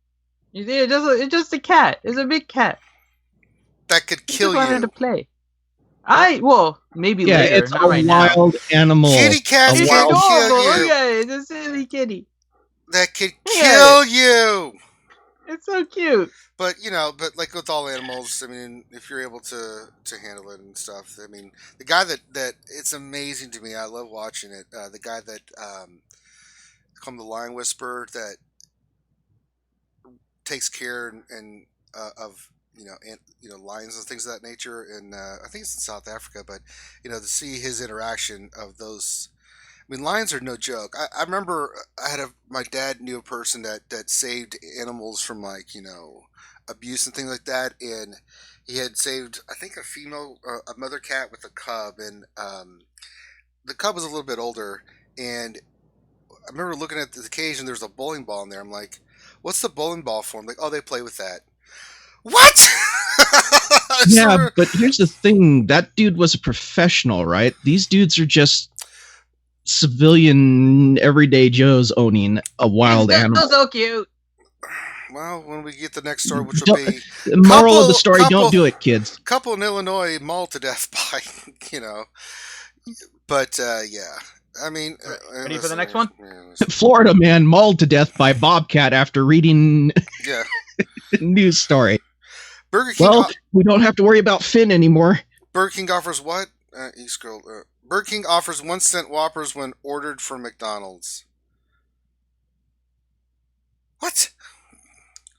It's just a cat. It's a big cat. That could kill you. Wanted to play. Maybe yeah, later. it's not a right wild now. animal. Kitty cat It's can kill you. Okay, it's a silly kitty. That could kill you. It's so cute. But like with all animals, I mean, if you're able to handle it and stuff, I mean, the guy that it's amazing to me. I love watching it. The guy that called the Lion Whisperer that takes care and of lions and things of that nature, and I think it's in South Africa. But to see his interaction of those. I mean, lions are no joke. I remember my dad knew a person that saved animals from abuse and things like that, and he had saved, I think, a mother cat with a cub, and the cub was a little bit older, and I remember looking at the cage, and there's a bowling ball in there. I'm like, what's the bowling ball for? I'm like, oh, they play with that. What? Yeah, but here's the thing. That dude was a professional, right? These dudes are just civilian everyday Joes owning a wild animal. So cute. Well, when we get the next story, which will be moral of the story: don't do it, kids. Couple in Illinois mauled to death by but yeah. I mean, ready for the next one? Florida man mauled to death by bobcat after reading news story. Burger King. Well, we don't have to worry about Finn anymore. Burger King offers what? You scrolled. Burger King offers 1-cent Whoppers when ordered from McDonald's. What?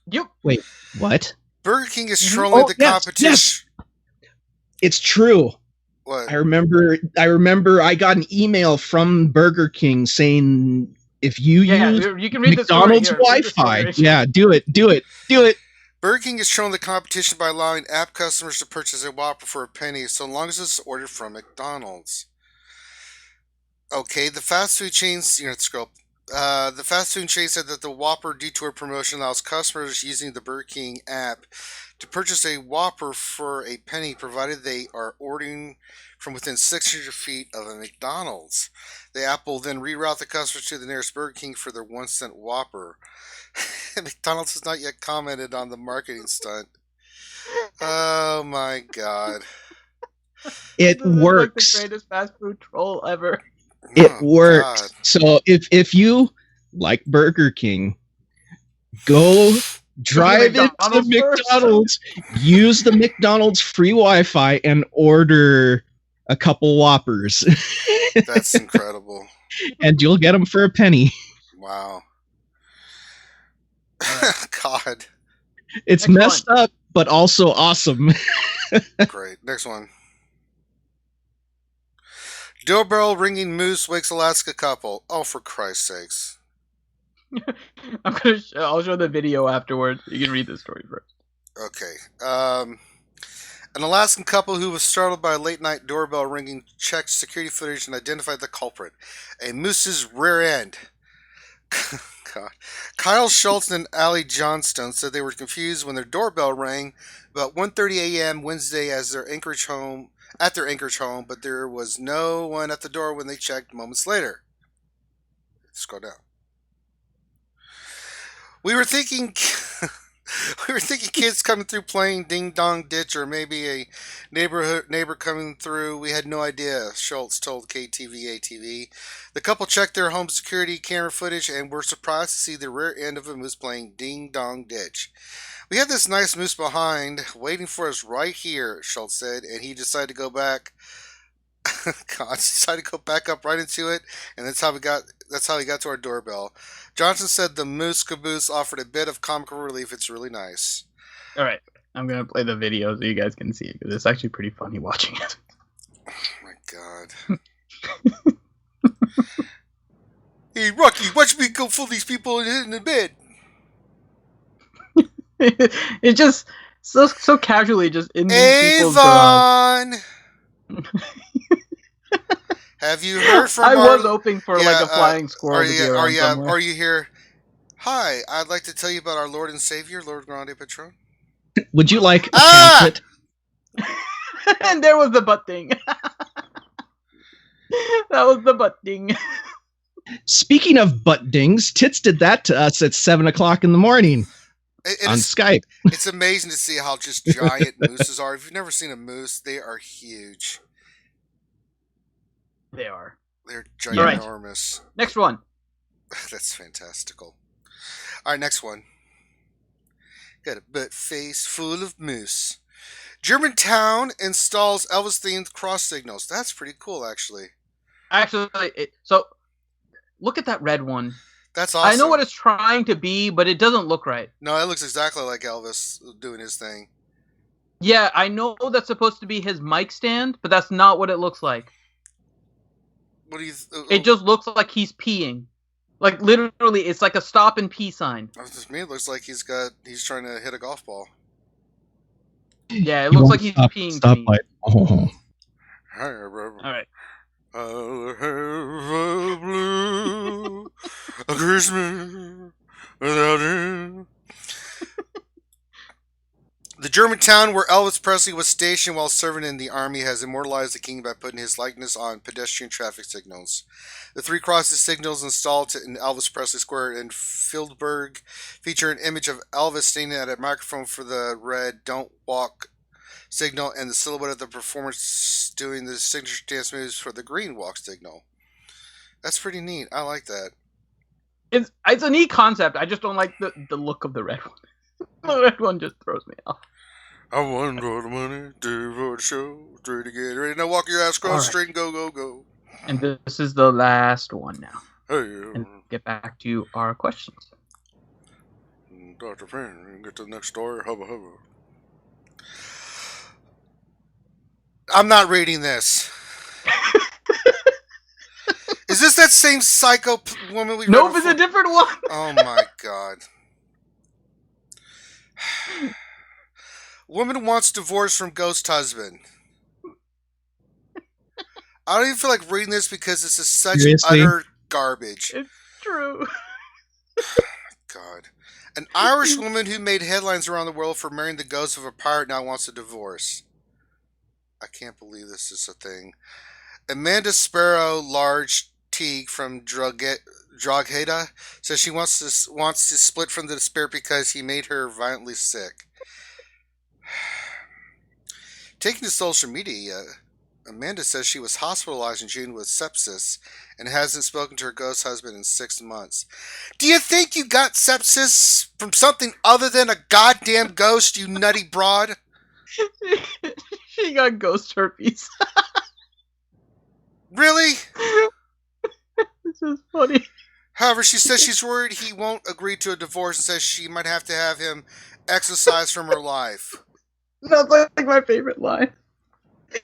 Yep. Wait, what? Burger King is trolling the competition. Yes. It's true. What? I remember I got an email from Burger King saying if you use you can read McDonald's the story here. Wi-Fi, do it. Burger King is showing the competition by allowing app customers to purchase a Whopper for a penny so long as it's ordered from McDonald's. Okay, the fast food chains, scroll. The fast food chain said that the Whopper Detour promotion allows customers using the Burger King app to purchase a Whopper for a penny, provided they are ordering from within 600 feet of a McDonald's. The app will then reroute the customers to the nearest Burger King for their 1 cent Whopper. McDonald's has not yet commented on the marketing stunt. Oh my god. It works. Like the greatest fast food troll ever. It works. God. So if you like Burger King, go drive into McDonald's, use the McDonald's free Wi-Fi, and order a couple Whoppers. That's incredible. And you'll get them for a penny. Wow. God. It's messed up, but also awesome. Great. Next one. Doorbell ringing moose wakes Alaska couple. Oh, for Christ's sakes. I'll show the video afterwards. You can read the story first. Okay. An Alaskan couple who was startled by a late-night doorbell ringing checked security footage and identified the culprit. A moose's rear end. God. Kyle Schultz and Allie Johnstone said they were confused when their doorbell rang about 1:30 a.m. Wednesday at their Anchorage home, but there was no one at the door when they checked moments later. Scroll down. We were thinking kids coming through playing Ding Dong Ditch, or maybe a neighbor coming through. We had no idea, Schultz told KTVA-TV. The couple checked their home security camera footage and were surprised to see the rear end of a moose playing Ding Dong Ditch. We had this nice moose behind, waiting for us right here, Schultz said, and he decided to go back. Decided to go back up right into it, and that's how he got to our doorbell. Johnson said the moose caboose offered a bit of comical relief. It's really nice. All right, I'm gonna play the video so you guys can see it, because it's actually pretty funny watching it. Oh my god. Hey Rocky, watch me go fool these people in the bed. It just so casually just in these people's garage. Have you heard from I was hoping for like a flying squirrel. Are you here? Hi, I'd like to tell you about our Lord and Savior, Lord Grande Patron. Would you like a pamphlet? And there was the butt ding. That was the butt ding. Speaking of butt dings, Tits did that to us at 7 o'clock in the morning on Skype. It's amazing to see how just giant mooses are. If you've never seen a moose, they are huge. They are. They're ginormous. Right. Next one. That's fantastical. All right, next one. Got a butt face full of moose. Germantown installs Elvis-themed cross signals. That's pretty cool, actually. So look at that red one. That's awesome. I know what it's trying to be, but it doesn't look right. No, it looks exactly like Elvis doing his thing. Yeah, I know that's supposed to be his mic stand, but that's not what it looks like. What do you? It just looks like he's peeing. Like literally, it's like a stop and pee sign. Just me. It looks like he's trying to hit a golf ball. Yeah, it looks like he's peeing. Stop light. Oh. All right. I'll have a blue a Christmas without you. The Germantown where Elvis Presley was stationed while serving in the Army has immortalized the king by putting his likeness on pedestrian traffic signals. The three crosses signals installed in Elvis Presley Square in Fieldburg feature an image of Elvis standing at a microphone for the red "Don't Walk" signal and the silhouette of the performer doing the signature dance moves for the green walk signal. That's pretty neat. I like that. It's a neat concept. I just don't like the look of the red one. The red one just throws me off. I won for the money, do for the show, three to get ready. Now walk your ass across the street and go, go, go. And this is the last one now. Hey, and get back to our questions. Dr. Payne, get to the next story. Hubba hubba. I'm not reading this. Is this that same psycho woman we read? Nope, it's a different one. Oh my god. Woman wants divorce from ghost husband. I don't even feel like reading this because this is such Seriously? utter garbage. It's true. God. An Irish woman who made headlines around the world for marrying the ghost of a pirate now wants a divorce. I can't believe this is a thing. Amanda Sparrow Large Teague from Drogheda says she wants to split from the spirit because he made her violently sick. Taking to social media, Amanda says she was hospitalized in June with sepsis and hasn't spoken to her ghost husband in 6 months. Do you think you got sepsis from something other than a goddamn ghost, you nutty broad? She got ghost herpes. Really? This is funny. However, she says she's worried he won't agree to a divorce and says she might have to have him exorcised from her life. That's like my favorite line.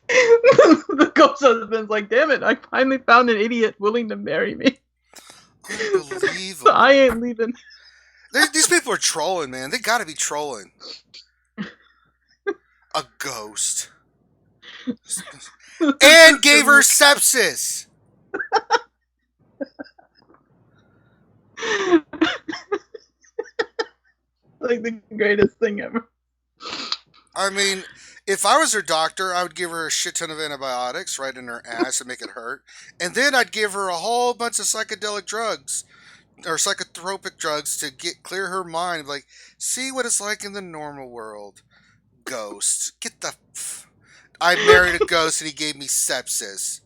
The ghost husband's like, damn it, I finally found an idiot willing to marry me. Unbelievable. I ain't leaving. These people are trolling, man. They gotta be trolling. A ghost. And gave her sepsis. Like the greatest thing ever. I mean, if I was her doctor, I would give her a shit ton of antibiotics right in her ass and make it hurt. And then I'd give her a whole bunch of psychedelic drugs or psychotropic drugs to clear her mind. Like, see what it's like in the normal world. Ghost. Get the... I married a ghost and he gave me sepsis.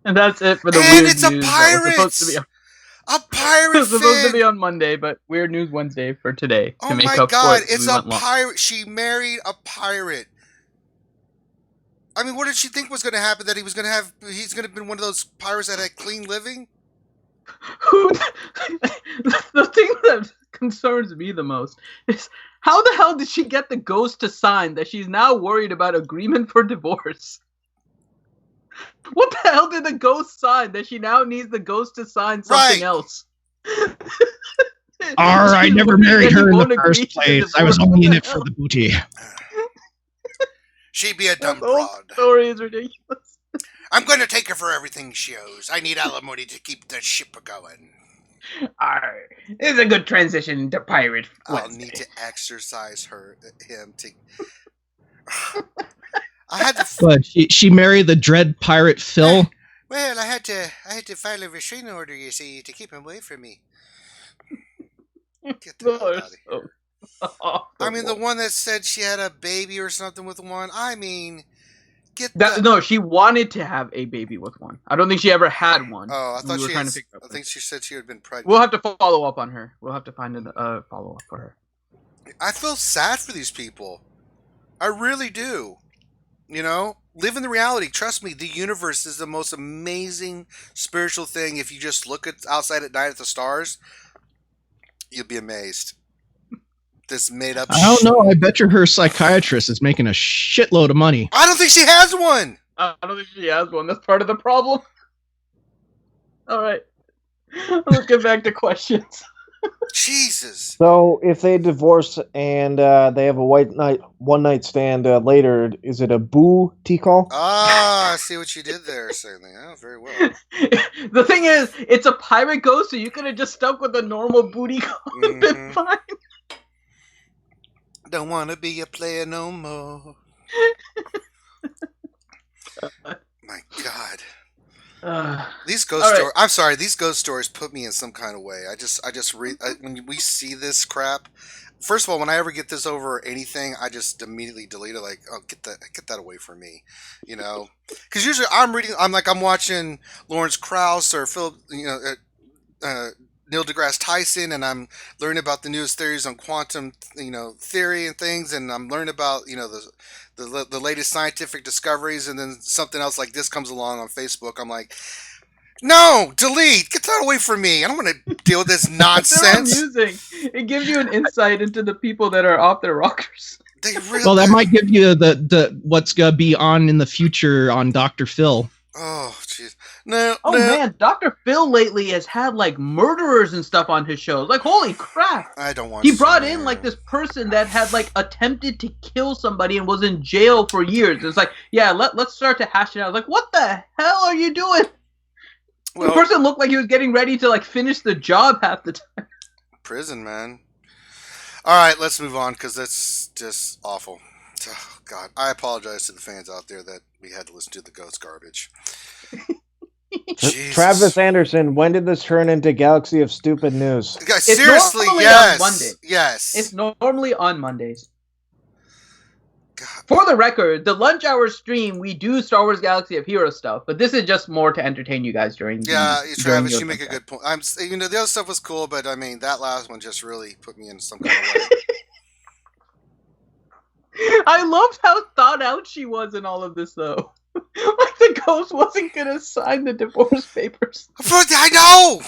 And that's it for the And weird it's a news. pirate! A pirate It was supposed to fin! be on Monday, but Weird News Wednesday for today. Oh to make my up god, for it. it's a pirate. She married a pirate. I mean, what did she think was going to happen? That he's going to have been one of those pirates that had clean living? The thing that concerns me the most is how the hell did she get the ghost to sign that she's now worried about agreement for divorce? What the hell did the ghost sign that she now needs the ghost to sign something else? I never married her in the first place. I was only in it for the booty. She'd be a dumb The whole broad. story is ridiculous. I'm going to take her for everything she owes. I need alimony to keep the ship going. This is a good transition to Pirate Wednesday. I'll need to exercise him to... I had to... But she married the dread pirate Phil? Well, I had to file a restraining order, you see, to keep him away from me. Get the hell out of here. I mean, the one that said she had a baby or something with one. I mean, No, she wanted to have a baby with one. I don't think she ever had one. Oh, I thought I think she said she had been pregnant. We'll have to follow up on her. We'll have to find a follow up for her. I feel sad for these people. I really do. You know, live in the reality. Trust me, the universe is the most amazing spiritual thing. If you just look outside at night at the stars, you'll be amazed. This made up I don't know. I bet you her psychiatrist is making a shitload of money. I don't think she has one. I don't think she has one. That's part of the problem. All right. Let's get back to questions. Jesus. So, if they divorce and they have a one night stand later, is it a booty call? Ah, I see what you did there, certainly. Oh, very well. The thing is, it's a pirate ghost, so you could have just stuck with a normal booty call and been fine. Don't want to be a player no more. My God. These ghost stories. I'm sorry. These ghost stories put me in some kind of way. When we see this crap. First of all, when I ever get this over anything, I just immediately delete it. Like, oh, get that away from me, you know. Because usually I'm watching Lawrence Krauss or Neil deGrasse Tyson, and I'm learning about the newest theories on quantum, theory and things, and I'm learning about, the latest scientific discoveries, and then something else like this comes along on Facebook. I'm like, no, delete, get that away from me. I don't want to deal with this nonsense. They're amusing. It gives you an insight into the people that are off their rockers. Well, that might give you the what's gonna be on in the future on Dr. Phil. Oh, jeez. Oh man, Dr. Phil lately has had like murderers and stuff on his shows. Like, holy crap! I don't want. He brought in like this person that had like attempted to kill somebody and was in jail for years. It's like, yeah, let's start to hash it out. Like, what the hell are you doing? Well, the person looked like he was getting ready to like finish the job half the time. Prison, man. All right, let's move on because that's just awful. Oh, God, I apologize to the fans out there that we had to listen to the ghost garbage. Travis Anderson, when did this turn into Galaxy of Stupid News? Guys, seriously, yes. Yes. It's normally on Mondays. God. For the record, the lunch hour stream, we do Star Wars Galaxy of Heroes stuff, but this is just more to entertain you guys during Travis, you make a good point. The other stuff was cool, but I mean, that last one just really put me in some kind of way. I loved how thought out she was in all of this, though. Like the ghost wasn't gonna sign the divorce papers. I know.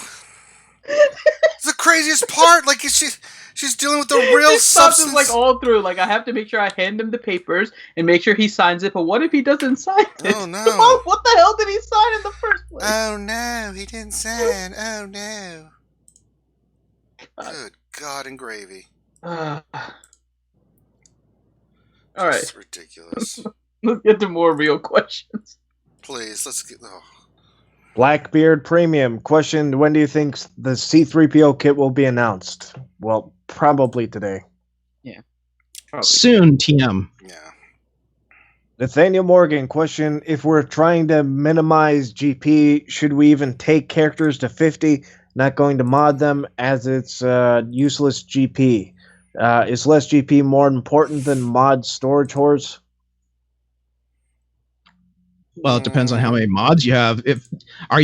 It's the craziest part. Like she's dealing with the real substance. Like all through. Like I have to make sure I hand him the papers and make sure he signs it. But what if he doesn't sign it? Oh no! What the hell did he sign in the first place? Oh no, he didn't sign. Oh no! Good God and gravy. All right. It's ridiculous. Let's get to more real questions. Please, let's get. Oh. Blackbeard Premium question: when do you think the C-3PO kit will be announced? Well, probably today. Yeah. Probably. Soon, TM. Yeah. Nathaniel Morgan question: if we're trying to minimize GP, should we even take characters to 50? Not going to mod them as it's useless GP. Is less GP more important than mod storage whores? Well, it depends on how many mods you have. Are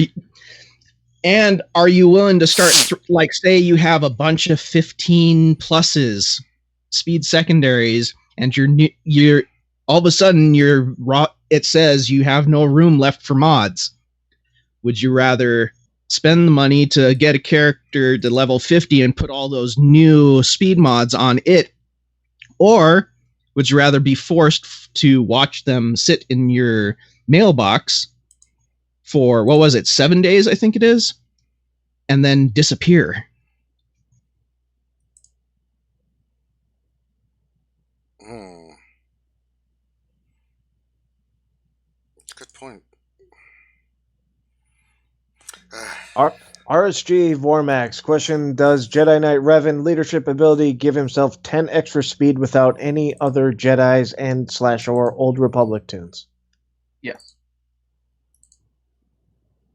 you willing to start like say you have a bunch of 15 pluses, speed secondaries, and you're all of a sudden it says you have no room left for mods. Would you rather spend the money to get a character to level 50 and put all those new speed mods on it, or would you rather be forced to watch them sit in your mailbox for, 7 days, I think it is, and then disappear? Good point. RSG Vormax question: does Jedi Knight Revan leadership ability give himself 10 extra speed without any other Jedis and / or Old Republic tunes? Yes.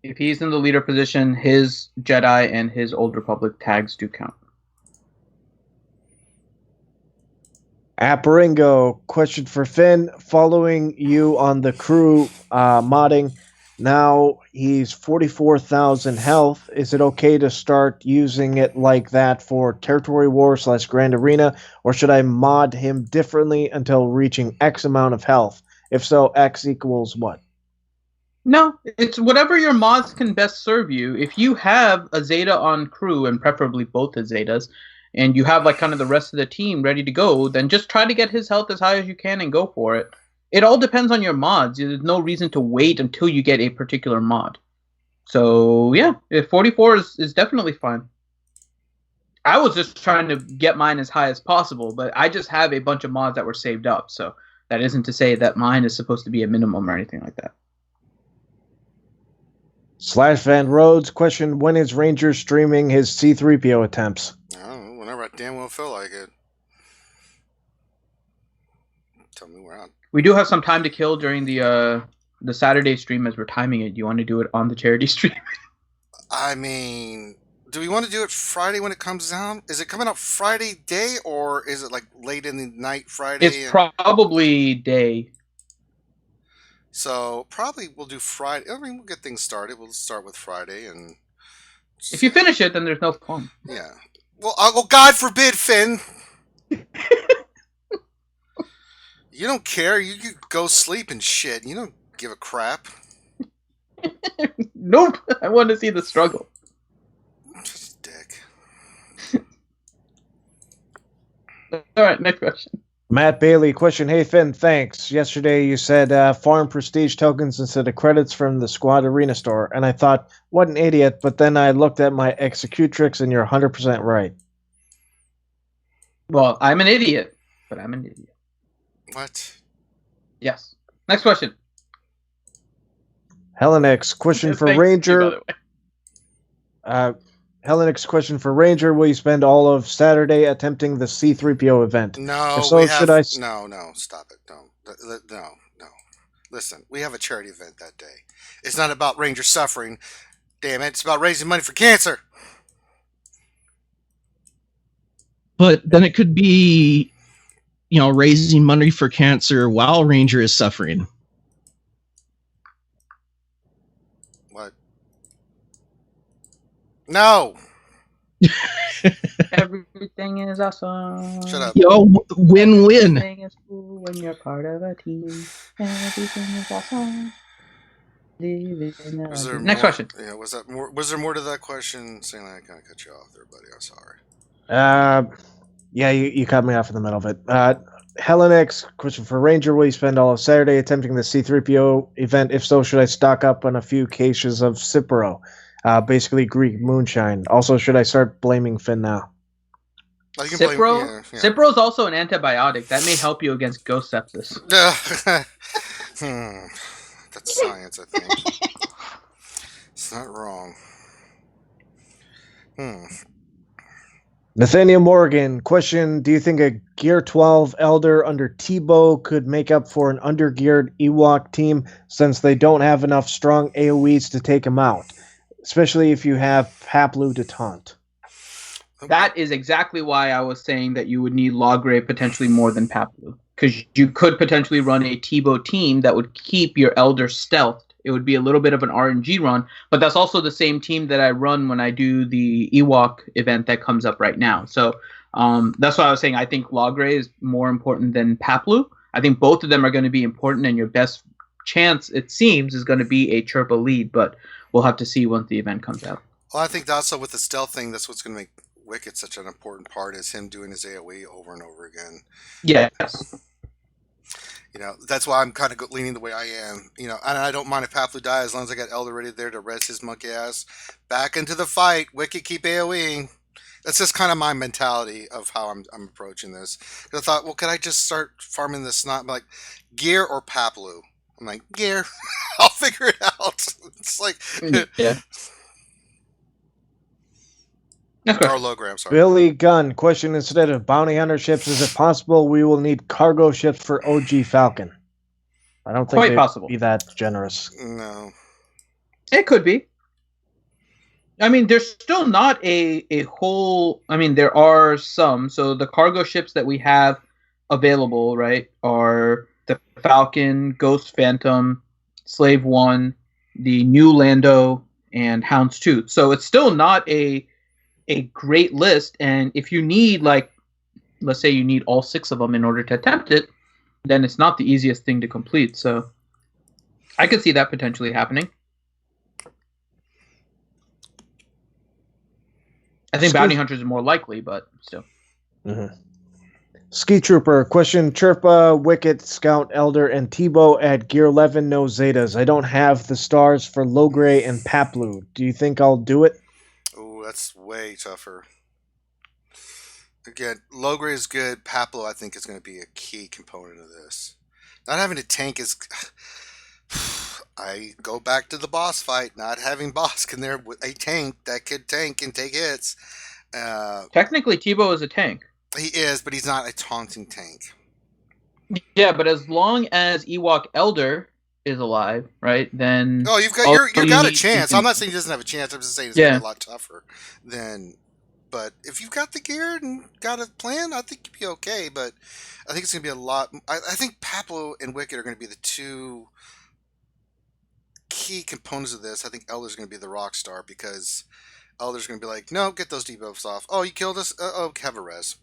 If he's in the leader position, his Jedi and his Old Republic tags do count. Apparingo question for Finn: following you on the crew modding, now he's 44,000 health. Is it okay to start using it like that for Territory War / Grand Arena, or should I mod him differently until reaching X amount of health? If so, X equals what? No, it's whatever your mods can best serve you. If you have a Zeta on crew, and preferably both the Zetas, and you have like kind of the rest of the team ready to go, then just try to get his health as high as you can and go for it. It all depends on your mods. There's no reason to wait until you get a particular mod. So yeah, 44 is definitely fine. I was just trying to get mine as high as possible, but I just have a bunch of mods that were saved up, so that isn't to say that mine is supposed to be a minimum or anything like that. /Van Rhodes question: when is Ranger streaming his C-3PO attempts? Oh, whenever I damn well feel like it. Tell me where I'm. We do have some time to kill during the Saturday stream as we're timing it. Do you want to do it on the charity stream? I mean, do we want to do it Friday when it comes out? Is it coming out Friday day, or is it like late in the night Friday? It's probably day. So probably we'll do Friday. I mean, we'll get things started. We'll start with Friday, and if you finish it, then there's no fun. Yeah. Well, God forbid, Finn. You don't care. You go sleep and shit. You don't give a crap. Nope. I want to see the struggle. Just dick. All right, next question. Matt Bailey, question. Hey, Finn, thanks. Yesterday you said farm prestige tokens instead of credits from the Squad Arena store, and I thought, what an idiot, but then I looked at my executrix, and you're 100% right. Well, I'm an idiot, but I'm an idiot. What? Yes. Next question. Helenix, question for Ranger. Helenix, question for Ranger. Will you spend all of Saturday attempting the C-3PO event? No, if so, should I... No, stop it. No. Listen, we have a charity event that day. It's not about Ranger suffering. Damn it, it's about raising money for cancer. But then it could be, raising money for cancer while Ranger is suffering. What? No. Everything is awesome. Shut up. Win-win. Everything is cool when you're part of a team. Everything is awesome. Next question. Yeah, was there more to that question? Saying that I kind of cut you off there, buddy. I'm sorry. Yeah, you cut me off in the middle of it. Helenix, question for Ranger. Will you spend all of Saturday attempting the C-3PO event? If so, should I stock up on a few cases of Cipro? Basically Greek moonshine. Also, should I start blaming Finn now? Cipro? Cipro is also an antibiotic. That may help you against ghost sepsis. That's science, I think. It's not wrong. Nathaniel Morgan, question. Do you think a Gear 12 Elder under Tebow could make up for an undergeared Ewok team since they don't have enough strong AoEs to take him out? Especially if you have Paplu to taunt. That is exactly why I was saying that you would need Logray potentially more than Paplu. Because you could potentially run a Tebow team that would keep your Elder stealthed. It would be a little bit of an RNG run, but that's also the same team that I run when I do the Ewok event that comes up right now. So that's why I was saying I think Logray is more important than Paplu. I think both of them are going to be important, and your best chance, it seems, is going to be a Chirpa lead, but we'll have to see once the event comes out. Well, I think also with the stealth thing, that's what's going to make Wicket such an important part, is him doing his AoE over and over again. Yes. That's why I'm kind of leaning the way I am. And I don't mind if Paplu dies as long as I got Elder ready there to res his monkey ass. Back into the fight. Wicket keep AoEing. That's just kind of my mentality of how I'm approaching this. I thought, well, could I just start farming this snot? I'm like, Gear or Paplu? I'm like, Gear. I'll figure it out. It's like... Yeah. Or Logray, I'm sorry. Billy Gunn, question. Instead of bounty hunter ships, is it possible we will need cargo ships for OG Falcon? I don't think they'd be that generous. No. It could be. I mean, there's still not a whole... I mean, there are some. So the cargo ships that we have available, right, are the Falcon, Ghost Phantom, Slave 1, the new Lando, and Houndstooth. So it's still not a great list, and if you need, let's say you need all 6 of them in order to attempt it, then it's not the easiest thing to complete. So I could see that potentially happening. I think bounty hunters are more likely, but still. Mm-hmm. Ski Trooper, question. Chirpa, Wicket, Scout, Elder, and Tebow at Gear 11, no Zetas. I don't have the stars for Logray and Paplu. Do you think I'll do it? Oh, that's way tougher. Again, Logray is good. Paplu, I think, is going to be a key component of this. Not having a tank is... I go back to the boss fight. Not having Bosk in there with a tank that could tank and take hits. Technically, Tebow is a tank. He is, but he's not a taunting tank. Yeah, but as long as Ewok Elder is alive, right? Then you've got a chance. I'm not saying he doesn't have a chance. I'm just saying it's gonna be a lot tougher than. But if you've got the gear and got a plan, I think you'd be okay. But I think it's gonna be a lot. I think Paplu and Wicket are gonna be the 2 key components of this. I think Elder's gonna be the rock star because Elder's gonna be like, no, get those debuffs off. Oh, you killed us. Have a res.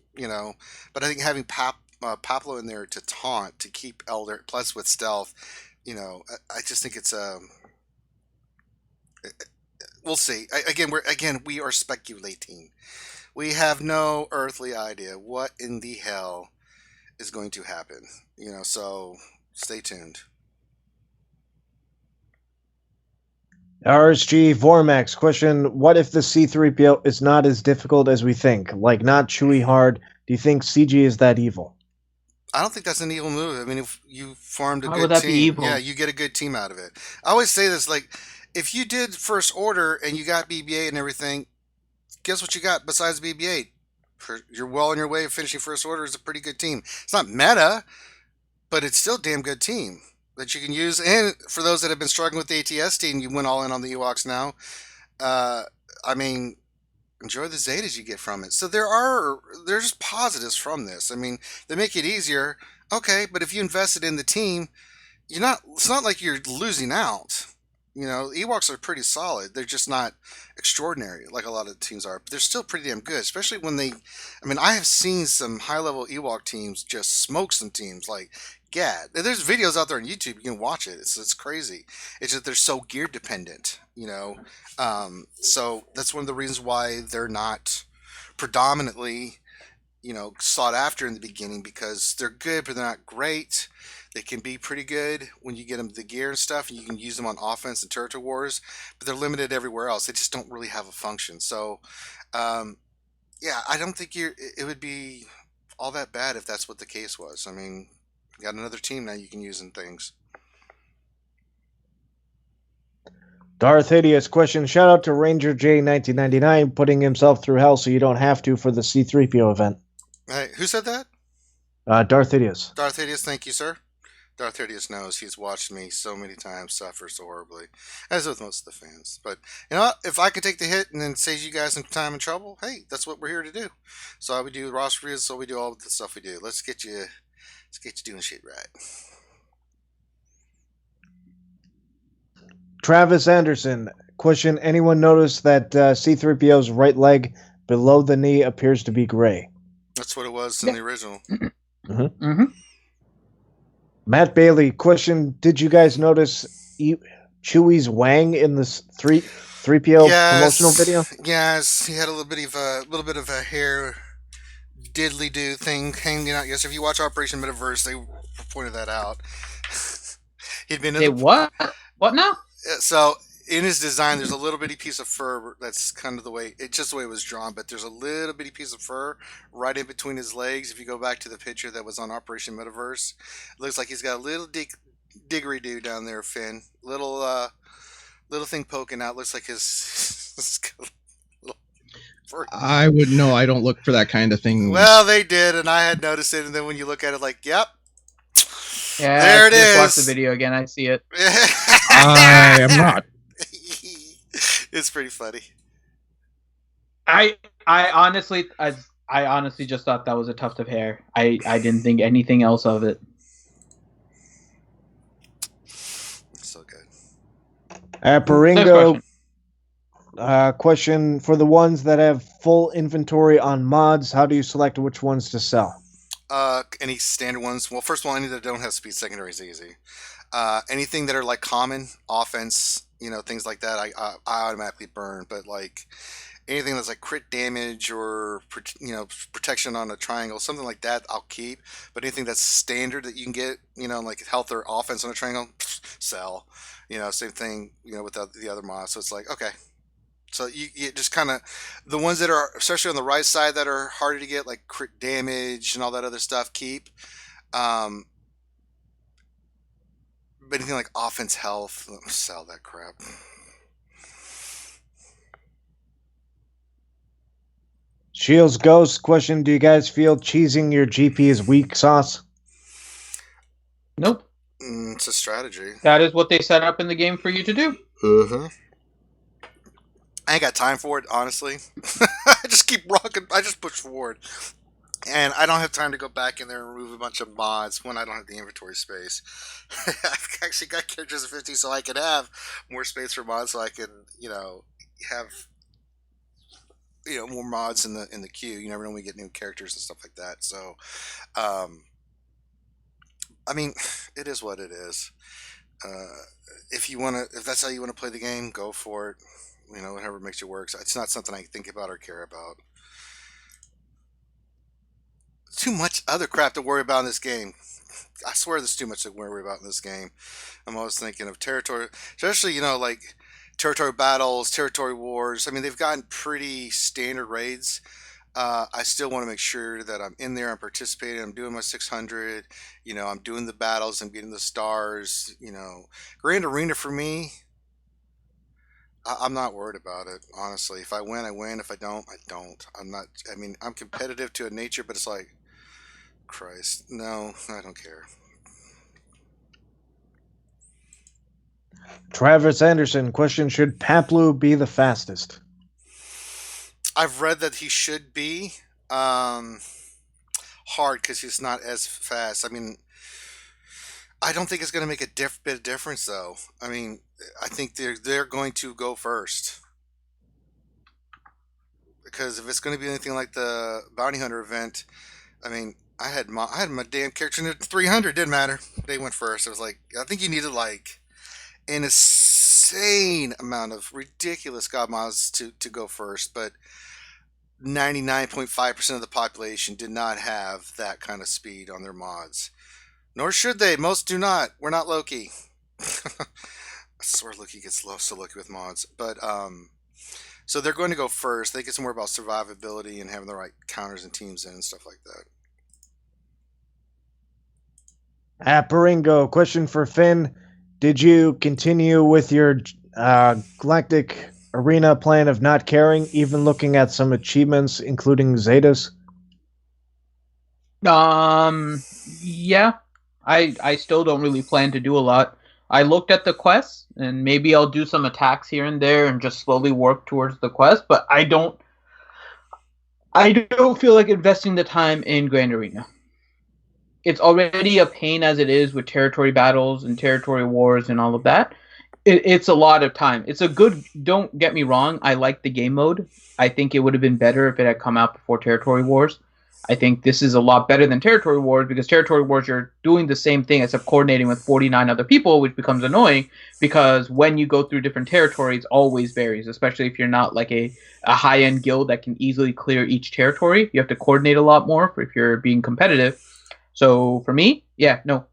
But I think having Paplu in there to taunt to keep Elder plus with stealth. I just think it's we'll see. We are speculating. We have no earthly idea what in the hell is going to happen. So stay tuned. RSG Vormax question: what if the C3PO is not as difficult as we think? Like not chewy hard? Do you think CG is that evil? I don't think that's an evil move. I mean, if you formed a How good would that be team, evil? yeah, you get a good team out of it. I always say this, like, if you did First Order and you got BB-8 and everything, guess what you got besides BB-8? You're well on your way of finishing First Order as a pretty good team. It's not meta, but it's still a damn good team that you can use. And for those that have been struggling with the ATST and you went all in on the Ewoks now, I mean, enjoy the Zetas you get from it. So there's positives from this. I mean, they make it easier. Okay, but if you invested in the team, it's not like you're losing out. Ewoks are pretty solid. They're just not extraordinary like a lot of the teams are. But they're still pretty damn good, especially when I have seen some high-level Ewok teams just smoke some teams like Gad. There's videos out there on YouTube. You can watch it. It's crazy. It's just they're so gear dependent, So that's one of the reasons why they're not predominantly, sought after in the beginning, because they're good, but they're not great. They can be pretty good when you get them the gear and stuff, and you can use them on offense and territory wars, but they're limited everywhere else. They just don't really have a function. So, yeah, I don't think it would be all that bad if that's what the case was. I mean, you got another team now you can use in things. Darth Hideous question: shout out to Ranger J 1999 putting himself through hell so you don't have to for the C3PO event. Hey, who said that? Darth Hideous. Darth Hideous, thank you, sir. Darth Hideous knows he's watched me so many times suffer so horribly, as with most of the fans. But you know what? If I could take the hit and then save you guys some time and trouble, hey, that's what we're here to do. So I would do roster reviews, so we do all the stuff we do. Let's get you doing shit right. Travis Anderson question: anyone notice that C3PO's right leg below the knee appears to be gray? That's what it was in the original. Mm-hmm. Mm-hmm. Matt Bailey question: did you guys notice Chewie's wang in this 3PO promotional video? Yes, he had a little bit of a hair diddly do thing hanging out. Yes, if you watch Operation Metaverse, they pointed that out. He'd been in what now? So in his design, there's a little bitty piece of fur that's kind of the way it was drawn, but there's a little bitty piece of fur right in between his legs. If you go back to the picture that was on Operation Metaverse, it looks like he's got a little diggery do down there, Finn. Little thing poking out. Looks like his little fur. I would know. I don't look for that kind of thing. Well, they did, and I had noticed it, and then when you look at it, like, yep. Yeah, there it is. Watch the video again. I see it. I am not. It's pretty funny. I honestly just thought that was a tuft of hair. I didn't think anything else of it. So good. Paringo question: for the ones that have full inventory on mods, how do you select which ones to sell? Any standard ones. Well, first of all, any that don't have speed secondary is easy. Anything that are like common offense, things like that, I automatically burn. But like anything that's like crit damage or protection on a triangle, something like that, I'll keep. But anything that's standard that you can get, like health or offense on a triangle, sell. Same thing, with the other mods. So it's like, okay. So you just kind of, the ones that are, especially on the right side, that are harder to get, like crit damage and all that other stuff, keep. But anything like offense, health, sell that crap. Shields Ghost question: do you guys feel cheesing your GP is weak sauce? Nope. It's a strategy. That is what they set up in the game for you to do. Mm-hmm. I ain't got time for it, honestly. I just keep rocking. I just push forward. And I don't have time to go back in there and remove a bunch of mods when I don't have the inventory space. I've actually got characters at 50 so I can have more space for mods, so I can, have more mods in the queue. You never know when we get new characters and stuff like that. So, I mean, it is what it is. If that's how you want to play the game, go for it. Whatever makes you work. So it's not something I think about or care about. too much other crap to worry about in this game. I swear there's too much to worry about in this game. I'm always thinking of territory, especially, like territory battles, territory wars. I mean, they've gotten pretty standard raids. I still want to make sure that I'm in there, I'm participating, I'm doing my 600, I'm doing the battles, I'm getting the stars, Grand Arena for me, I'm not worried about it, honestly. If I win, I win. If I don't, I don't. I'm competitive to a nature, but it's like, Christ, no, I don't care. Travis Anderson, question, should Paplu be the fastest? I've read that he should be hard because he's not as fast. I mean, I don't think it's going to make a bit of difference, though. I mean, I think they're going to go first because if it's going to be anything like the Bounty Hunter event, I mean, I had my damn character in 300. Didn't matter. They went first. I was like, I think you needed like an insane amount of ridiculous god mods to go first, but 99.5% of the population did not have that kind of speed on their mods. Nor should they. Most do not. We're not Loki. I swear Loki gets so lucky with mods. But, so they're going to go first. They get some more about survivability and having the right counters and teams in and stuff like that. Paringo, question for Finn. Did you continue with your Galactic Arena plan of not caring, even looking at some achievements, including Zetas? Yeah. I still don't really plan to do a lot. I looked at the quests, and maybe I'll do some attacks here and there and just slowly work towards the quest, but I don't feel like investing the time in Grand Arena. It's already a pain as it is with territory battles and territory wars and all of that. It's a lot of time. It's a good, don't get me wrong, I like the game mode. I think it would have been better if it had come out before Territory Wars. I think this is a lot better than Territory Wars because Territory Wars, you're doing the same thing except coordinating with 49 other people, which becomes annoying because when you go through different territories, always varies, especially if you're not like a high-end guild that can easily clear each territory. You have to coordinate a lot more if you're being competitive. So for me, yeah, no,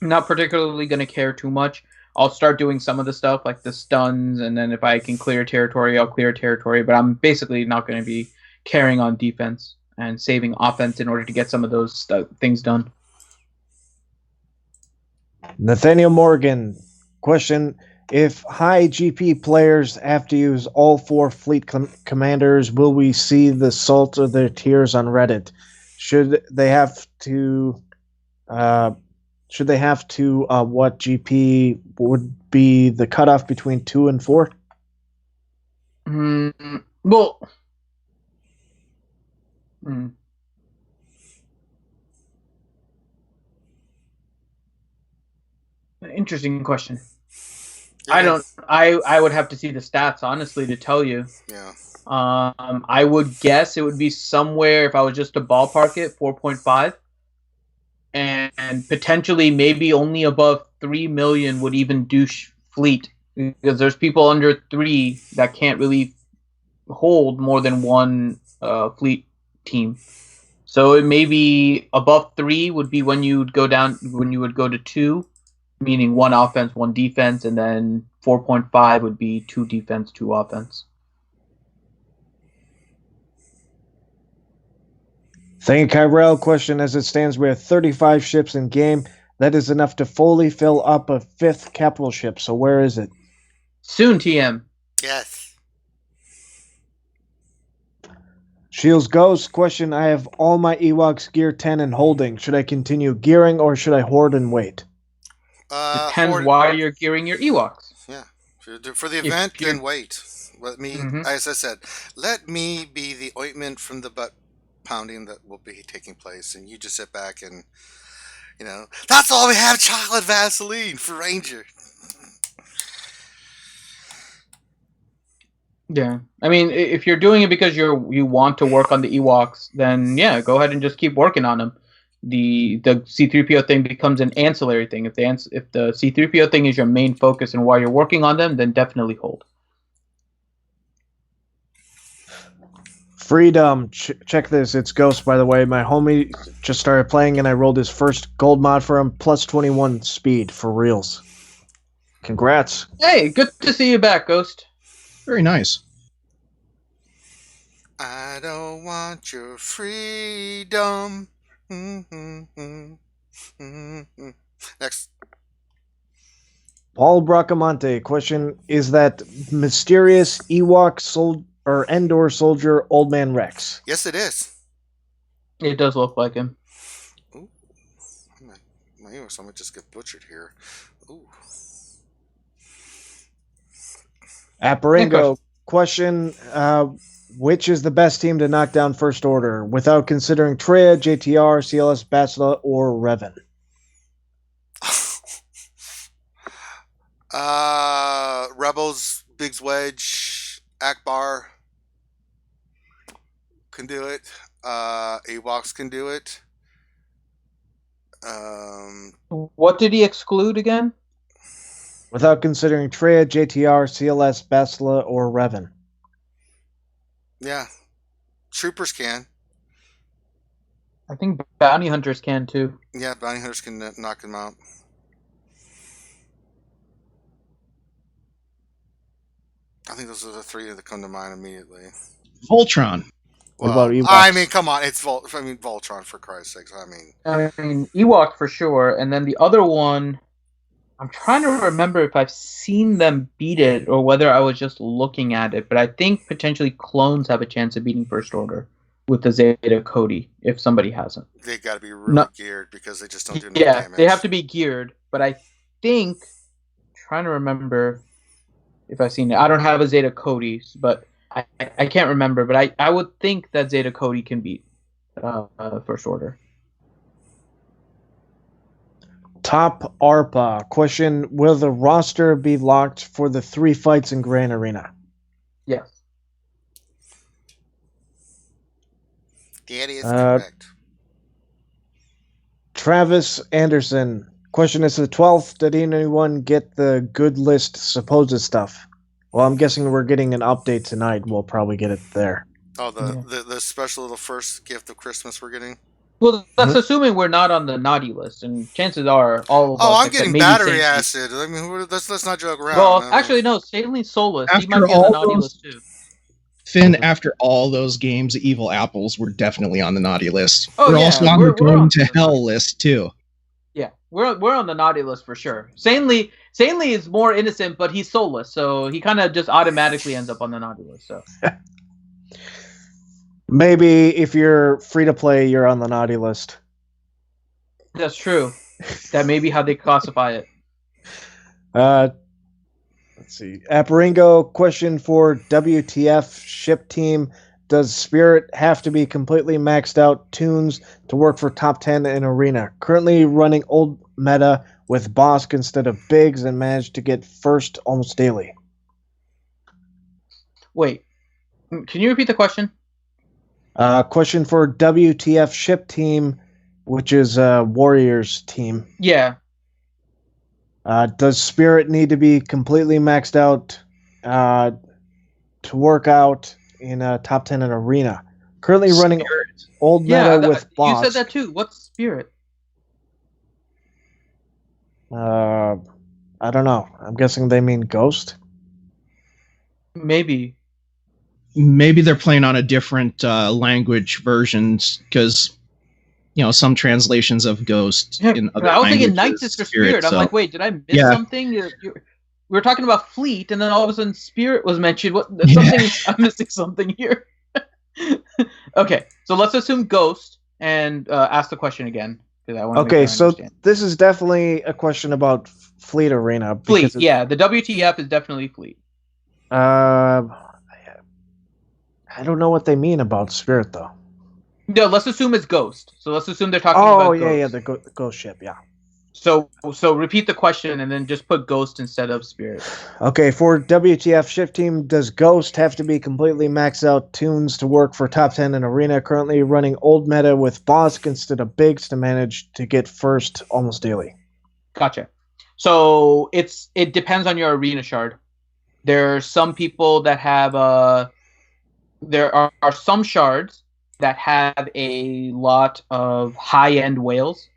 I'm not particularly going to care too much. I'll start doing some of the stuff like the stuns, and then if I can clear territory, I'll clear territory, but I'm basically not going to be carrying on defense and saving offense in order to get some of those things done. Nathaniel Morgan, question, if high GP players have to use all 4 fleet commanders, will we see the salt of their tears on Reddit? Should they have to what GP would be the cutoff between 2 and 4? Well, interesting question. Yeah. I would have to see the stats, honestly, to tell you. Yeah. I would guess it would be somewhere, if I was just to ballpark it, 4.5. And potentially maybe only above 3 million would even do fleet. Because there's people under 3 that can't really hold more than one fleet team. So it may be above 3 would be when you would go to 2, meaning 1 offense, 1 defense, and then 4.5 would be 2 defense, 2 offense. Thank you, Kyrell. Question, as it stands, we have 35 ships in game. That is enough to fully fill up a 5th capital ship. So where is it? Soon, TM. Yes. Shields Ghost, question, I have all my Ewoks gear 10 and holding. Should I continue gearing or should I hoard and wait? Depends why you're gearing your Ewoks. Yeah. For the event, then wait. Let me, as I said, let me be the ointment from the butt pounding that will be taking place, and you just sit back and, that's all we have, chocolate Vaseline for Ranger. Yeah, I mean, if you're doing it because you want to work on the Ewoks, then yeah, go ahead and just keep working on them. The C-3PO thing becomes an ancillary thing. If the C-3PO thing is your main focus and why you're working on them, then definitely hold. Freedom. Check this. It's Ghost, by the way. My homie just started playing, and I rolled his first gold mod for him, plus 21 speed for reals. Congrats. Hey, good to see you back, Ghost. Very nice. I don't want your freedom. Next. Paul Bracamonte. Question: is that mysterious Ewok or Endor soldier Old Man Rex? Yes, it is. It does look like him. Ooh. My Ewoks might just get butchered here. Ooh. Apparingo. Question: which is the best team to knock down First Order without considering Treya, JTR, CLS Bastila, or Revan? Rebels, Biggs Wedge, Akbar can do it. Ewoks can do it. What did he exclude again? Without considering Treya, JTR, CLS Bastila, or Revan. Yeah. Troopers can. I think bounty hunters can too. Yeah, bounty hunters can knock them out. I think those are the three that come to mind immediately. Voltron. What about Ewoks? I mean, come on, it's Voltron for Christ's sakes. I mean, Ewok for sure, and then the other one, I'm trying to remember if I've seen them beat it or whether I was just looking at it, but I think potentially clones have a chance of beating First Order with the Zeta Cody if somebody hasn't. They got to be really geared because they just don't do enough damage. They have to be geared, but I think, trying to remember if I've seen it. I don't have a Zeta Cody, but I can't remember, but I would think that Zeta Cody can beat First Order. Top ARPA. Question: will the roster be locked for the 3 fights in Grand Arena? Yes. That is correct. Travis Anderson. Question is the 12th. Did anyone get the good list supposed stuff? Well, I'm guessing we're getting an update tonight. We'll probably get it there. Oh, the special little first gift of Christmas we're getting? Well, that's assuming we're not on the naughty list, and chances are all of us. Oh, I'm getting battery acid. I mean, let's not joke around. Well, actually, no. Stanley's soulless. He might be on the naughty list too. Finn, after all those games, Evil Apples were definitely on the naughty list. Oh, we're yeah, also on the going to hell list too. Yeah, we're on the naughty list for sure. Stanley is more innocent, but he's soulless, so he kind of just automatically ends up on the naughty list. So maybe if you're free to play, you're on the naughty list. That's true. That may be how they classify it. Let's see. Apparingo, question for WTF ship team. Does Spirit have to be completely maxed out tunes to work for top 10 in Arena? Currently running old meta with Bosk instead of Biggs and managed to get first almost daily. Wait. Can you repeat the question? Question for WTF ship team, which is Warriors team. Yeah. Does Spirit need to be completely maxed out to work out in top 10 in Arena? Currently running old meta with Bosk. You said that too. What's Spirit? I don't know. I'm guessing they mean Ghost. Maybe they're playing on a different language versions because some translations of Ghost in other languages. I was thinking Knights is for Spirit. I'm like, wait, did I miss something? We were talking about Fleet, and then all of a sudden Spirit was mentioned. I'm missing something here. Okay, so let's assume Ghost and ask the question again. Okay, so this is definitely a question about Fleet Arena. Fleet, yeah. The WTF is definitely Fleet. I don't know what they mean about Spirit, though. No, let's assume it's Ghost. So let's assume they're talking about Ghost. Yeah, the Ghost ship, yeah. So repeat the question and then just put Ghost instead of Spirit. Okay, for WTF ship team, does Ghost have to be completely maxed out tunes to work for top 10 in Arena? Currently running old meta with Bosk instead of Biggs to manage to get first almost daily. Gotcha. So it depends on your Arena shard. There are some people that have there are some shards that have a lot of high-end whales,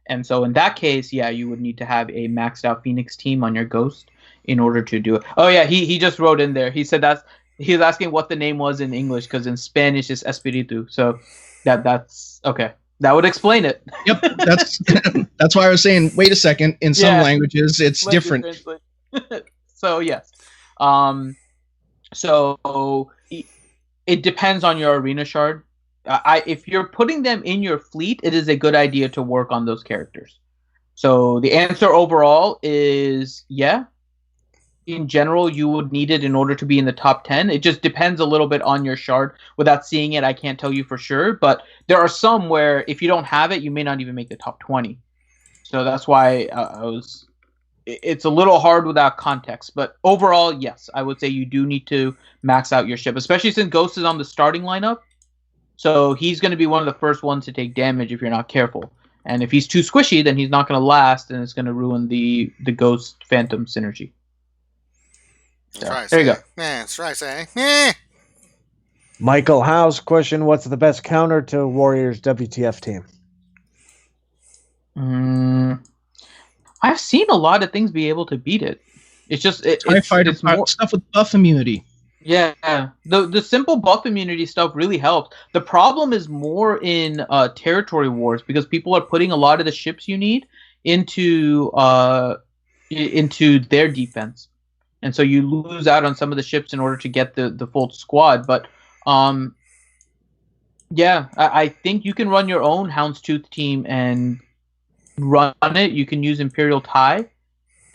and so in that case, yeah, you would need to have a maxed out Phoenix team on your Ghost in order to do it. Oh yeah, he just wrote in there. He said he was asking what the name was in English because in Spanish it's Espiritu. So that's okay. That would explain it. Yep, that's why I was saying. Wait a second. In some languages, it's different. So yes, so it depends on your arena shard. If you're putting them in your fleet, it is a good idea to work on those characters. So the answer overall is yeah. In general, you would need it in order to be in the top 10. It just depends a little bit on your shard. Without seeing it, I can't tell you for sure. But there are some where if you don't have it, you may not even make the top 20. So that's why it's a little hard without context. But overall, yes, I would say you do need to max out your ship, especially since Ghost is on the starting lineup. So he's going to be one of the first ones to take damage if you're not careful. And if he's too squishy, then he's not going to last, and it's going to ruin the Ghost Phantom synergy. So, there you go. Yeah, that's right, say. Michael Howe's question: what's the best counter to Warriors WTF team? I've seen a lot of things be able to beat it. It's just it's more stuff with buff immunity. Yeah, the simple buff immunity stuff really helps. The problem is more in territory wars because people are putting a lot of the ships you need into their defense. And so you lose out on some of the ships in order to get the full squad. But, yeah, I think you can run your own Houndstooth team and run it. You can use Imperial Tie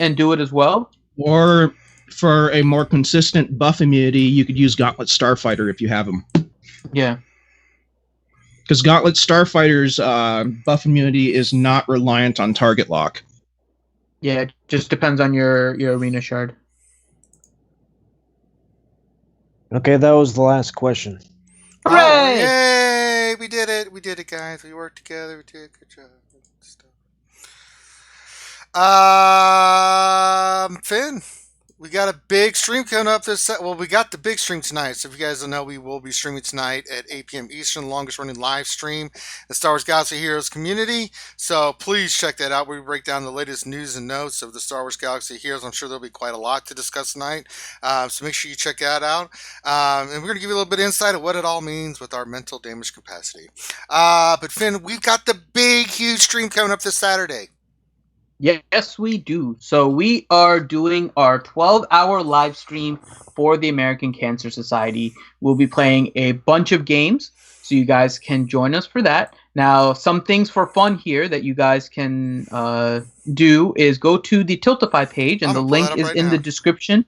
and do it as well. Or for a more consistent buff immunity, you could use Gauntlet Starfighter if you have them. Yeah. Because Gauntlet Starfighter's buff immunity is not reliant on target lock. Yeah, it just depends on your arena shard. Okay, that was the last question. Hooray! Oh, yay! We did it. We did it, guys. We worked together. We did a good job. Finn, we got a big stream coming up we got the big stream tonight. So if you guys don't know, we will be streaming tonight at 8 p.m. Eastern, the longest running live stream, the Star Wars Galaxy Heroes community. So please check that out. We break down the latest news and notes of the Star Wars Galaxy Heroes. I'm sure there'll be quite a lot to discuss tonight. So make sure you check that out. And we're going to give you a little bit of insight of what it all means with our mental damage capacity. But Finn, we've got the big, huge stream coming up this Saturday. Yes, we do. So we are doing our 12-hour live stream for the American Cancer Society. We'll be playing a bunch of games, so you guys can join us for that. Now, some things for fun here that you guys can do is go to the Tiltify page, and the link is in the description.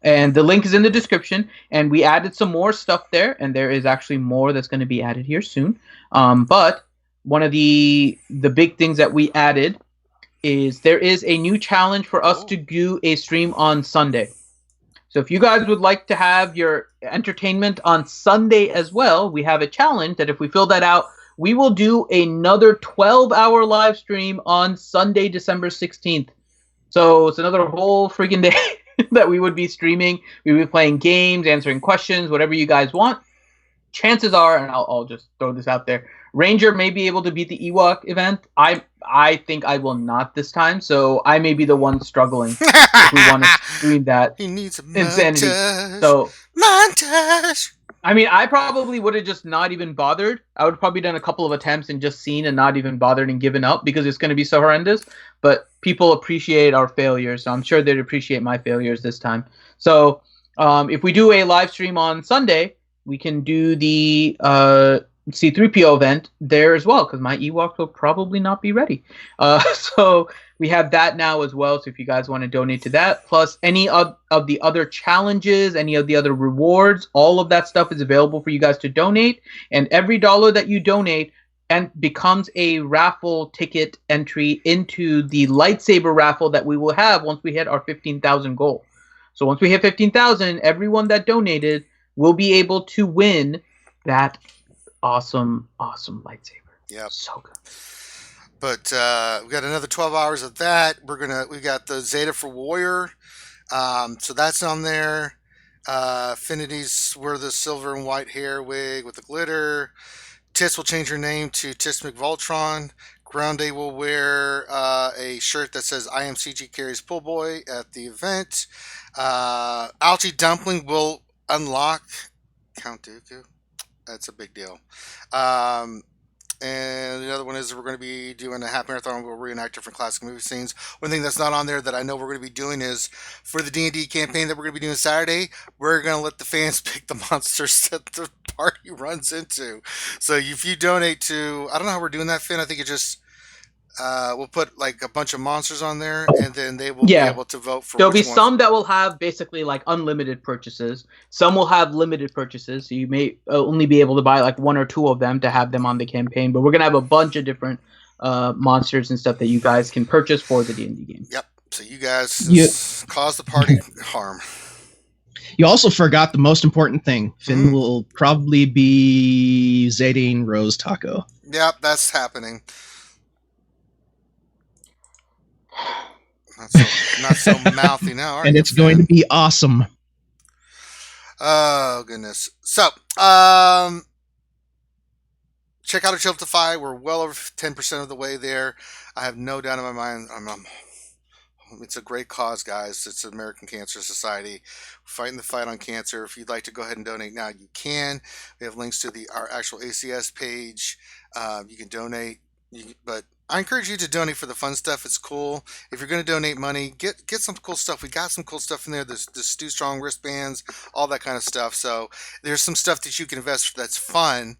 And the link is in the description, and we added some more stuff there, and there is actually more that's going to be added here soon. But one of the big things that we added is there is a new challenge for us to do a stream on Sunday. So if you guys would like to have your entertainment on Sunday as well, we have a challenge that if we fill that out, we will do another 12-hour live stream on Sunday, December 16th. So it's another whole freaking day that we would be streaming. We would be playing games, answering questions, whatever you guys want. Chances are, and I'll just throw this out there, Ranger may be able to beat the Ewok event. I think I will not this time, so I may be the one struggling if we want to stream that. He needs a insanity. montage. So montage. I mean, I probably would have just not even bothered. I would have probably done a couple of attempts and just seen and not even bothered and given up because it's going to be so horrendous. But people appreciate our failures, so I'm sure they'd appreciate my failures this time. So if we do a live stream on Sunday, we can do the C-3PO event there as well, because my Ewoks will probably not be ready. So we have that now as well, so if you guys want to donate to that, plus any of the other challenges, any of the other rewards, all of that stuff is available for you guys to donate, and every dollar that you donate and becomes a raffle ticket entry into the lightsaber raffle that we will have once we hit our 15,000 goal. So once we hit 15,000, everyone that donated will be able to win that awesome lightsaber. Yeah, so good. But we got another 12 hours of that. We got the Zeta for Warrior, so that's on there. Affinities wear the silver and white hair wig with the glitter. Tiss will change her name to Tiss McVoltron. Grande will wear a shirt that says I am CG Carey's Pool Boy at the event. Algae Dumpling will unlock Count Dooku. That's a big deal. And the other one is we're going to be doing a half marathon. We'll reenact different classic movie scenes. One thing that's not on there that I know we're going to be doing is for the D&D campaign that we're going to be doing Saturday, we're going to let the fans pick the monsters that the party runs into. So if you donate to, I don't know how we're doing that, Finn. I think it just we'll put like a bunch of monsters on there, and then they will be able to vote for. There'll be some that will have basically like unlimited purchases. Some will have limited purchases, so you may only be able to buy like one or two of them to have them on the campaign. But we're gonna have a bunch of different monsters and stuff that you guys can purchase for the D&D game. Yep. So you guys cause the party harm. You also forgot the most important thing. Finn will probably be Zadine Rose Taco. Yep, that's happening. Not so mouthy now, are and you, it's going to be awesome. Oh, goodness. So, check out Agilify. We're well over 10% of the way there. I have no doubt in my mind. It's a great cause, guys. It's the American Cancer Society. Fighting the fight on cancer. If you'd like to go ahead and donate now, you can. We have links to our actual ACS page. You can donate. But I encourage you to donate for the fun stuff. It's cool. If you're going to donate money, get some cool stuff. We got some cool stuff in there. There's the Stu Strong wristbands, all that kind of stuff. So there's some stuff that you can invest that's fun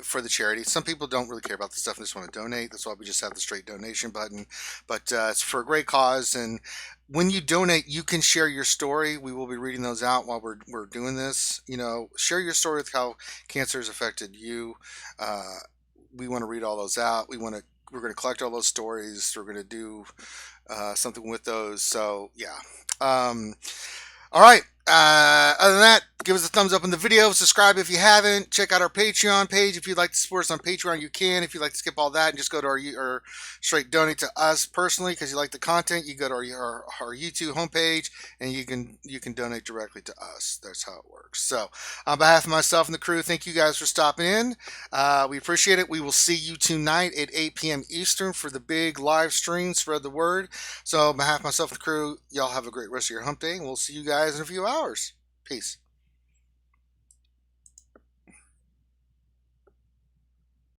for the charity. Some people don't really care about the stuff and just want to donate. That's why we just have the straight donation button. But it's for a great cause. And when you donate, you can share your story. We will be reading those out while we're doing this. Share your story with how cancer has affected you. We want to read all those out. We're going to collect all those stories. We're going to do something with those. So, yeah. All right. Other than that, give us a thumbs up on the video. Subscribe if you haven't. Check out our Patreon page. If you'd like to support us on Patreon, you can. If you'd like to skip all that and just go to our straight donate to us personally because you like the content, you go to our YouTube homepage and you can donate directly to us. That's how it works. So, on behalf of myself and the crew, thank you guys for stopping in. We appreciate it. We will see you tonight at 8 p.m. Eastern for the big live stream. Spread the word. So, on behalf of myself and the crew, y'all have a great rest of your hump day, and we'll see you guys in a few hours. Peace.